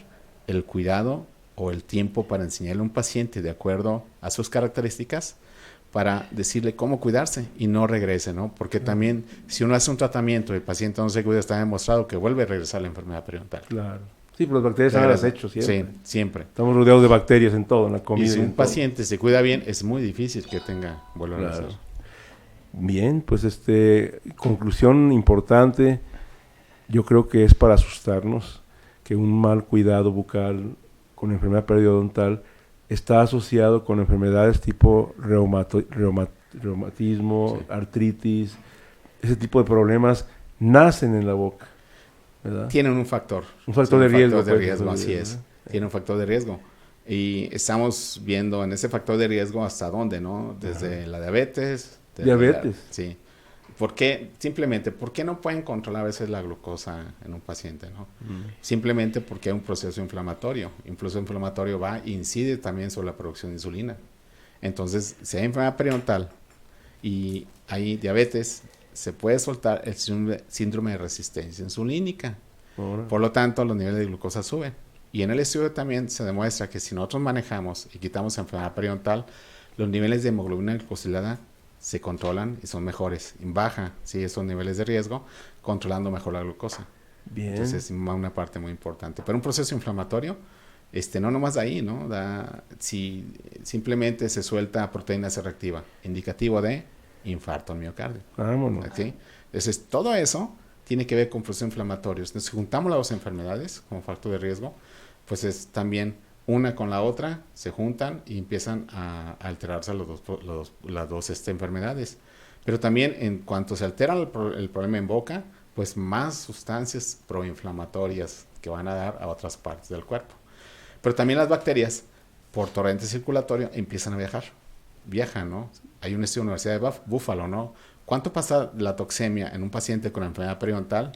el cuidado o el tiempo para enseñarle a un paciente de acuerdo a sus características para decirle cómo cuidarse y no regrese, ¿no? Porque también si uno hace un tratamiento y el paciente no se cuida, está demostrado que vuelve a regresar la enfermedad periodontal. Claro. Sí, pero las bacterias están las hechos siempre. Sí, siempre. Estamos rodeados de bacterias en todo, en la comida. Y si un todo. paciente se cuida bien, es muy difícil que vuelva a regresar. Bien, pues conclusión importante, yo creo que es para asustarnos que un mal cuidado bucal con enfermedad periodontal está asociado con enfermedades tipo reumatismo, artritis, ese tipo de problemas nacen en la boca, ¿verdad? Tienen un factor. Un factor de riesgo. Así es. Tiene un factor de riesgo. Y estamos viendo en ese factor de riesgo hasta dónde, ¿no? Desde la diabetes. Sí. ¿Por qué? Simplemente, ¿por qué no pueden controlar a veces la glucosa en un paciente, no? Simplemente porque hay un proceso inflamatorio. Un proceso inflamatorio incide también sobre la producción de insulina. Entonces, si hay enfermedad periodontal y hay diabetes, se puede soltar el síndrome de resistencia insulínica. Por lo tanto, los niveles de glucosa suben. Y en el estudio también se demuestra que si nosotros manejamos y quitamos enfermedad periodontal, los niveles de hemoglobina glicosilada se controlan y son mejores. Baja, sí, esos niveles de riesgo, controlando mejor la glucosa. Bien. Entonces es una parte muy importante. Pero un proceso inflamatorio, no nomás de ahí, ¿no? Si simplemente se suelta proteína C reactiva, indicativo de infarto al miocardio. Vámonos. ¿Sí? Entonces, todo eso tiene que ver con procesos inflamatorios. Entonces, si juntamos las dos enfermedades como factor de riesgo, pues es también una con la otra, se juntan y empiezan a alterarse las dos enfermedades. Pero también en cuanto se altera el problema en boca, pues más sustancias proinflamatorias que van a dar a otras partes del cuerpo. Pero también las bacterias, por torrente circulatorio, empiezan a viajan, ¿no? Hay un estudio en la Universidad de Buffalo, ¿no? ¿Cuánto pasa la toxemia en un paciente con enfermedad periodontal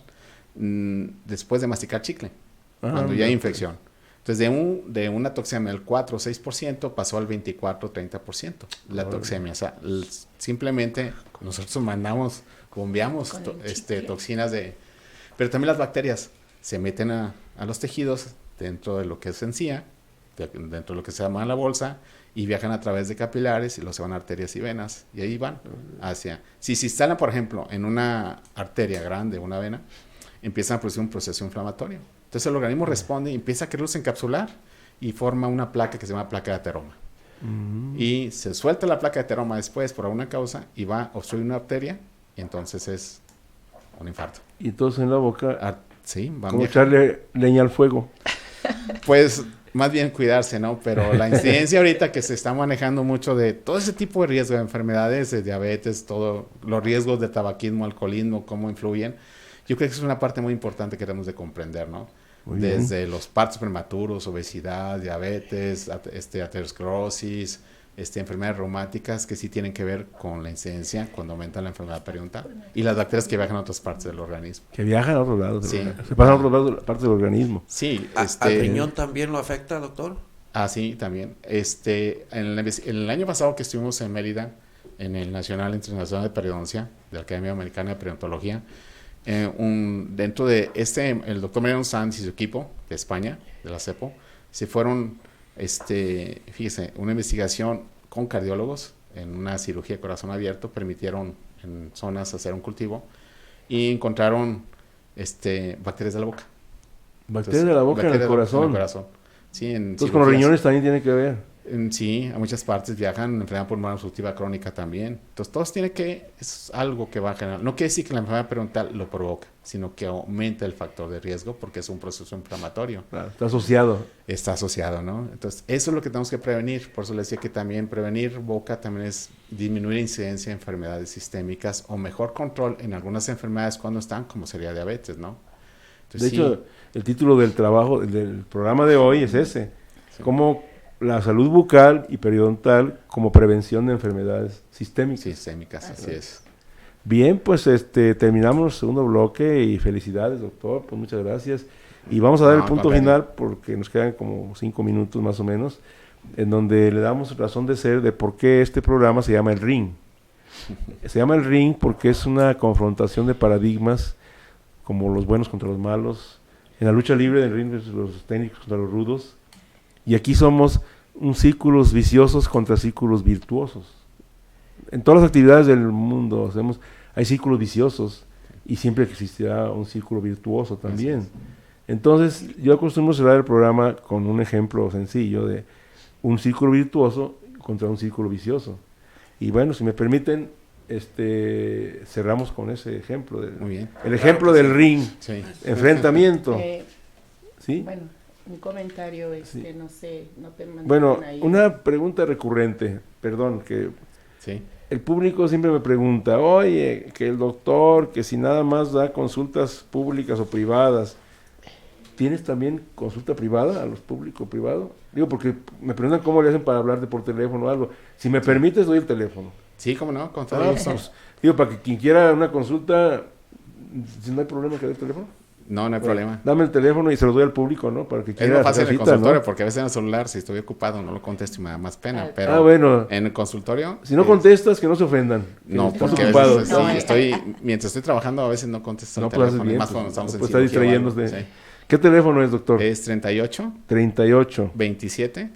después de masticar chicle? Cuando ya hay infección. Entonces, de una toxemia del 4 o 6% pasó al 24 o 30%. La toxemia, o sea, simplemente nosotros bombeamos toxinas Pero también las bacterias se meten a los tejidos dentro de lo que es encía, dentro de lo que se llama la bolsa, y viajan a través de capilares y los se van a arterias y venas, y ahí van hacia... Si se instalan, por ejemplo, en una arteria grande, una vena, empiezan a producir un proceso inflamatorio. Entonces el organismo responde y empieza a quererlos encapsular y forma una placa que se llama placa de ateroma. Y se suelta la placa de ateroma después por alguna causa y va a obstruir una arteria y entonces es un infarto. Y entonces en la boca, sí, ¿cómo echarle leña al fuego? Pues más bien cuidarse, ¿no? Pero la incidencia ahorita que se está manejando mucho de todo ese tipo de riesgos de enfermedades, de diabetes, todos los riesgos de tabaquismo, alcoholismo, cómo influyen, yo creo que es una parte muy importante que tenemos de comprender, ¿no? Desde los partos prematuros, obesidad, diabetes, aterosclerosis, enfermedades reumáticas que sí tienen que ver con la incidencia cuando aumenta la enfermedad periodontal y las bacterias que viajan a otras partes del organismo. Que viajan a otros lados. Sí. Se pasan a otros lados de la parte del organismo. Sí. ¿Al riñón también lo afecta, doctor? Sí, también. El año pasado que estuvimos en Mérida, en el Nacional Internacional de Periodoncia, de la Academia Americana de Periodontología, dentro de el doctor Mariano Sanz y su equipo de España, de la CEPO, se fueron, fíjese, una investigación con cardiólogos en una cirugía de corazón abierto, permitieron en zonas hacer un cultivo y encontraron bacterias de la boca. ¿Bacterias de la boca en el corazón? En el corazón. Sí, entonces con los riñones también tiene que ver. Sí, a muchas partes viajan, enfermedad pulmonar obstructiva crónica también. Entonces, todos tienen es algo que va a generar. No quiere decir que la enfermedad periodontal lo provoca, sino que aumenta el factor de riesgo porque es un proceso inflamatorio. Claro, está asociado. Está asociado, ¿no? Entonces, eso es lo que tenemos que prevenir. Por eso le decía que también prevenir boca también es disminuir la incidencia de enfermedades sistémicas o mejor control en algunas enfermedades cuando están, como sería diabetes, ¿no? Entonces, de hecho, el título del trabajo, del programa de hoy es ese. Sí. Cómo la salud bucal y periodontal como prevención de enfermedades sistémicas. Sistémicas, así es. Bien, pues terminamos el segundo bloque y felicidades, doctor, pues muchas gracias. Y vamos a dar el punto final porque nos quedan como 5 minutos más o menos, en donde le damos razón de ser de por qué este programa se llama El Ring. Se llama El Ring porque es una confrontación de paradigmas como los buenos contra los malos. En la lucha libre del ring, los técnicos contra los rudos. Y aquí somos un círculos viciosos contra círculos virtuosos. En todas las actividades del mundo hay círculos viciosos y siempre existirá un círculo virtuoso también. Entonces, yo acostumbro cerrar el programa con un ejemplo sencillo de un círculo virtuoso contra un círculo vicioso. Y bueno, si me permiten, cerramos con ese ejemplo. Muy bien. El ejemplo del ring, enfrentamiento. ¿Sí? Bueno, un comentario, no sé, no te mandaron Bueno, ahí. una pregunta recurrente, perdón, que Sí. el público siempre me pregunta, oye, que el doctor, que si nada más da consultas públicas o privadas, ¿tienes también consulta privada a los públicos privados? Digo, porque me preguntan cómo le hacen para hablarte por teléfono o algo. Si me permites, doy el teléfono. Sí, cómo no, con todo gusto. Pues, digo, para que quien quiera una consulta, si no hay problema que dé el teléfono. No hay problema. Dame el teléfono y se lo doy al público, ¿no? Para que Es quiera más fácil en el cita, consultorio, ¿no? porque a veces en el celular, si estoy ocupado, no lo contesto y me da más pena. Pero bueno. en el consultorio... Si no contestas, que no se ofendan. No, Estás porque ocupado. a veces mientras estoy trabajando, a veces no contesto el pues, teléfono, bien, y más pues, cuando estamos en está cirugía o algo. distrayéndose. Sí. ¿Qué teléfono es, doctor? Es 38 27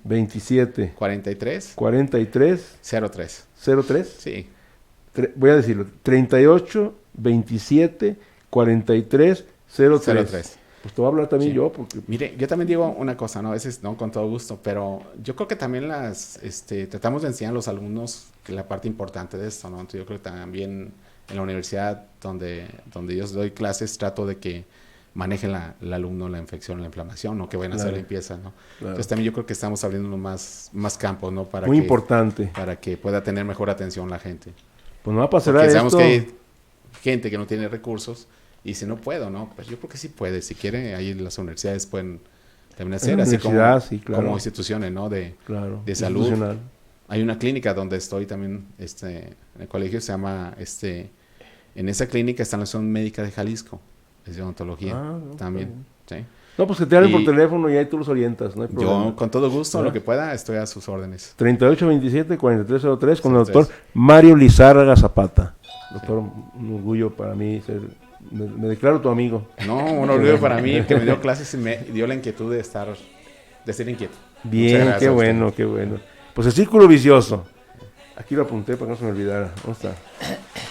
43 43 03. 03. Sí. Voy a decirlo. 38 27 43 03. Pues te voy a hablar también yo. Porque... Mire, yo también digo una cosa, ¿no? A veces no, con todo gusto, pero yo creo que también tratamos de enseñar a los alumnos que la parte importante de esto, ¿no? Entonces yo creo que también en la universidad donde yo doy clases trato de que manejen el alumno la infección, la inflamación, o que vayan a hacer limpieza, ¿no? Claro. Entonces también yo creo que estamos abriendo más campos, ¿no? Muy importante. Para que pueda tener mejor atención la gente. Pues no va a pasar Porque esto. sabemos que hay gente que no tiene recursos y si no puedo, ¿no? Pues yo creo que sí puede. Si quiere, ahí las universidades pueden también hacer, así como instituciones, ¿no? De salud. Hay una clínica donde estoy también, en el colegio se llama, en esa clínica está la Asociación Médica de Jalisco, es de odontología también, ¿sí? No, pues que te hablen por teléfono y ahí tú los orientas, no hay problema. Yo, con todo gusto, lo que pueda, estoy a sus órdenes. 3827 4303 con el doctor Mario Lizárraga Zapata. Doctor, un orgullo para mí me declaro tu amigo. No, un orgullo para mí, que me dio clases y me dio la inquietud de ser inquieto. Bien, qué bueno. Pues el círculo vicioso. Aquí lo apunté para que no se me olvidara. ¿Dónde está?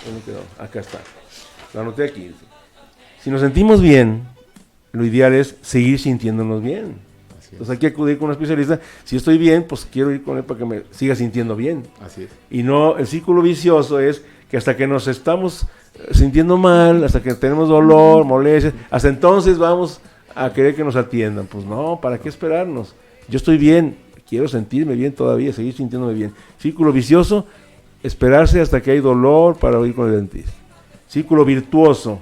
¿Dónde quedó? Acá está. Lo anoté aquí. Si nos sentimos bien, lo ideal es seguir sintiéndonos bien. Entonces hay que acudir con un especialista. Si estoy bien, pues quiero ir con él para que me siga sintiendo bien. Así es. Y no, el círculo vicioso es que hasta que nos estamos sintiendo mal, hasta que tenemos dolor, molestias, hasta entonces vamos a querer que nos atiendan. Pues no, ¿para qué esperarnos? Yo estoy bien, quiero sentirme bien todavía, seguir sintiéndome bien. Círculo vicioso, esperarse hasta que hay dolor para ir con el dentista. Círculo virtuoso,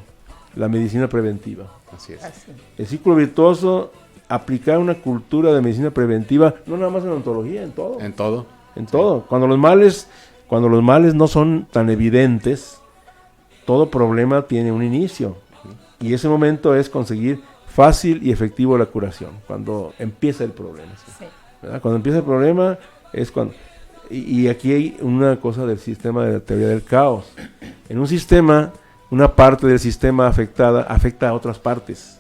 la medicina preventiva. Así es. El círculo virtuoso, aplicar una cultura de medicina preventiva, no nada más en odontología, en todo. En todo. En todo. Cuando los males no son tan evidentes, todo problema tiene un inicio. Y ese momento es conseguir fácil y efectivo la curación, cuando empieza el problema. Sí. Cuando empieza el problema es cuando... Y aquí hay una cosa del sistema de la teoría del caos. En un sistema, una parte del sistema afectada afecta a otras partes.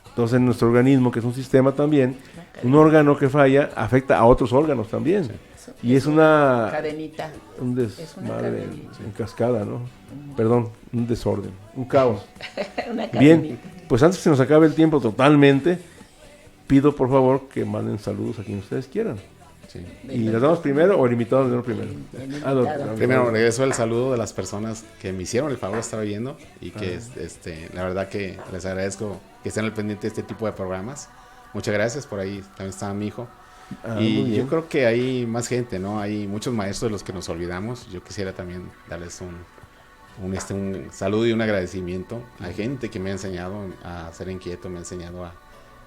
Entonces en nuestro organismo, que es un sistema también, un órgano que falla afecta a otros órganos también. Sí. Y es una... cadenita. Un desmadre en cascada, ¿no? Perdón, un desorden, un caos. Bien, pues antes que se nos acabe el tiempo totalmente, pido por favor que manden saludos a quien ustedes quieran. Sí. ¿Y les damos primero o el invitado le damos primero? Primero regreso el saludo de las personas que me hicieron el favor de estar oyendo y que la verdad que les agradezco que estén al pendiente de este tipo de programas. Muchas gracias, por ahí también estaba mi hijo. Y yo creo que hay más gente, ¿no? Hay muchos maestros de los que nos olvidamos. Yo quisiera también darles un saludo y un agradecimiento a gente que me ha enseñado a ser inquieto, me ha enseñado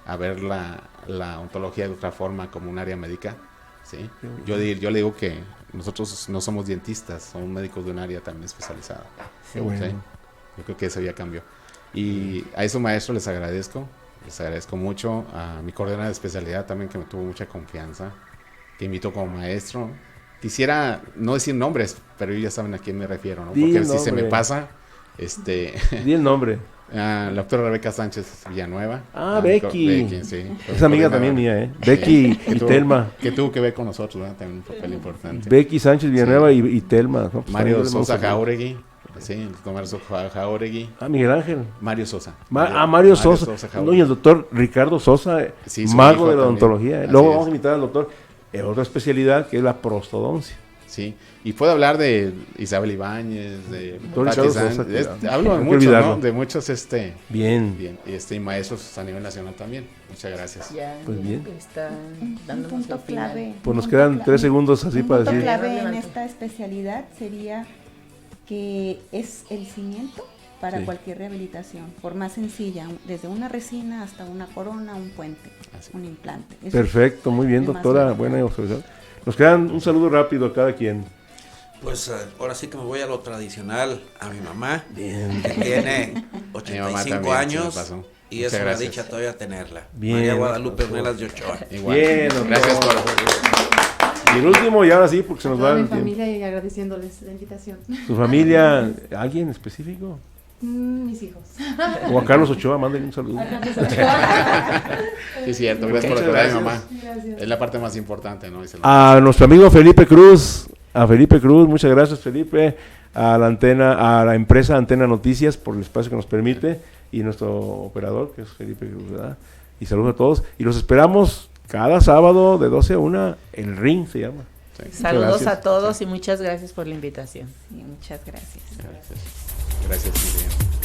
a ver la ontología de otra forma como un área médica. ¿Sí? Yo le digo que nosotros no somos dentistas, somos médicos de un área también especializada. Qué bueno. ¿Sí? Yo creo que eso ya cambió. Y a esos maestros les agradezco mucho, a mi coordinadora de especialidad también, que me tuvo mucha confianza, que invitó como maestro. Quisiera no decir nombres, pero ellos ya saben a quién me refiero, ¿no? Porque si se me pasa, Di el nombre. La doctora Rebeca Sánchez Villanueva. Becky. Sí, es amiga también mía, Becky y Telma. Que tuvo que ver con nosotros, ¿verdad? También un papel importante. Becky Sánchez Villanueva y Telma. ¿No? Pues Mario Sosa Jauregui. Sí, Mario Sosa Jauregui. Miguel Ángel. Mario Sosa. Mario Sosa. No, y el doctor Ricardo Sosa, mago de la odontología. Luego vamos a invitar al doctor en otra especialidad que es la prostodoncia. Sí, y puedo hablar de Isabel Ibáñez, de Patti Sánchez, hablo de muchos, ¿no? De muchos bien. Y maestros a nivel nacional también. Muchas gracias. Pues bien. Un punto clave. Pues nos quedan 3 segundos así para decir. Un punto clave en esta especialidad sería que es el cimiento para cualquier rehabilitación, por más sencilla, desde una resina hasta una corona, un puente, un implante. Eso perfecto, muy bien, doctora, buena observación. Nos quedan un saludo rápido a cada quien. Pues ahora sí que me voy a lo tradicional, a mi mamá, que tiene 85 años y es una dicha todavía tenerla. Bien, María Guadalupe Ornelas de Ochoa. Igual. Bien, gracias por... Y el último, y ahora sí, porque se nos va a mi el tiempo. familia y agradeciéndoles la invitación. ¿Su familia, alguien específico? Mis hijos. O a Carlos Ochoa, mándale un saludo. Sí, es cierto, gracias por recordar a mi mamá. Gracias. Es la parte más importante, ¿no? A nuestro amigo Felipe Cruz, muchas gracias Felipe, a la empresa Antena Noticias por el espacio que nos permite, y nuestro operador, que es Felipe Cruz, ¿verdad? Y saludos a todos, y los esperamos cada sábado de 12 a 1, el Ring se llama. Sí. Saludos a todos y muchas gracias por la invitación. Sí, muchas gracias. Gracias, Miriam.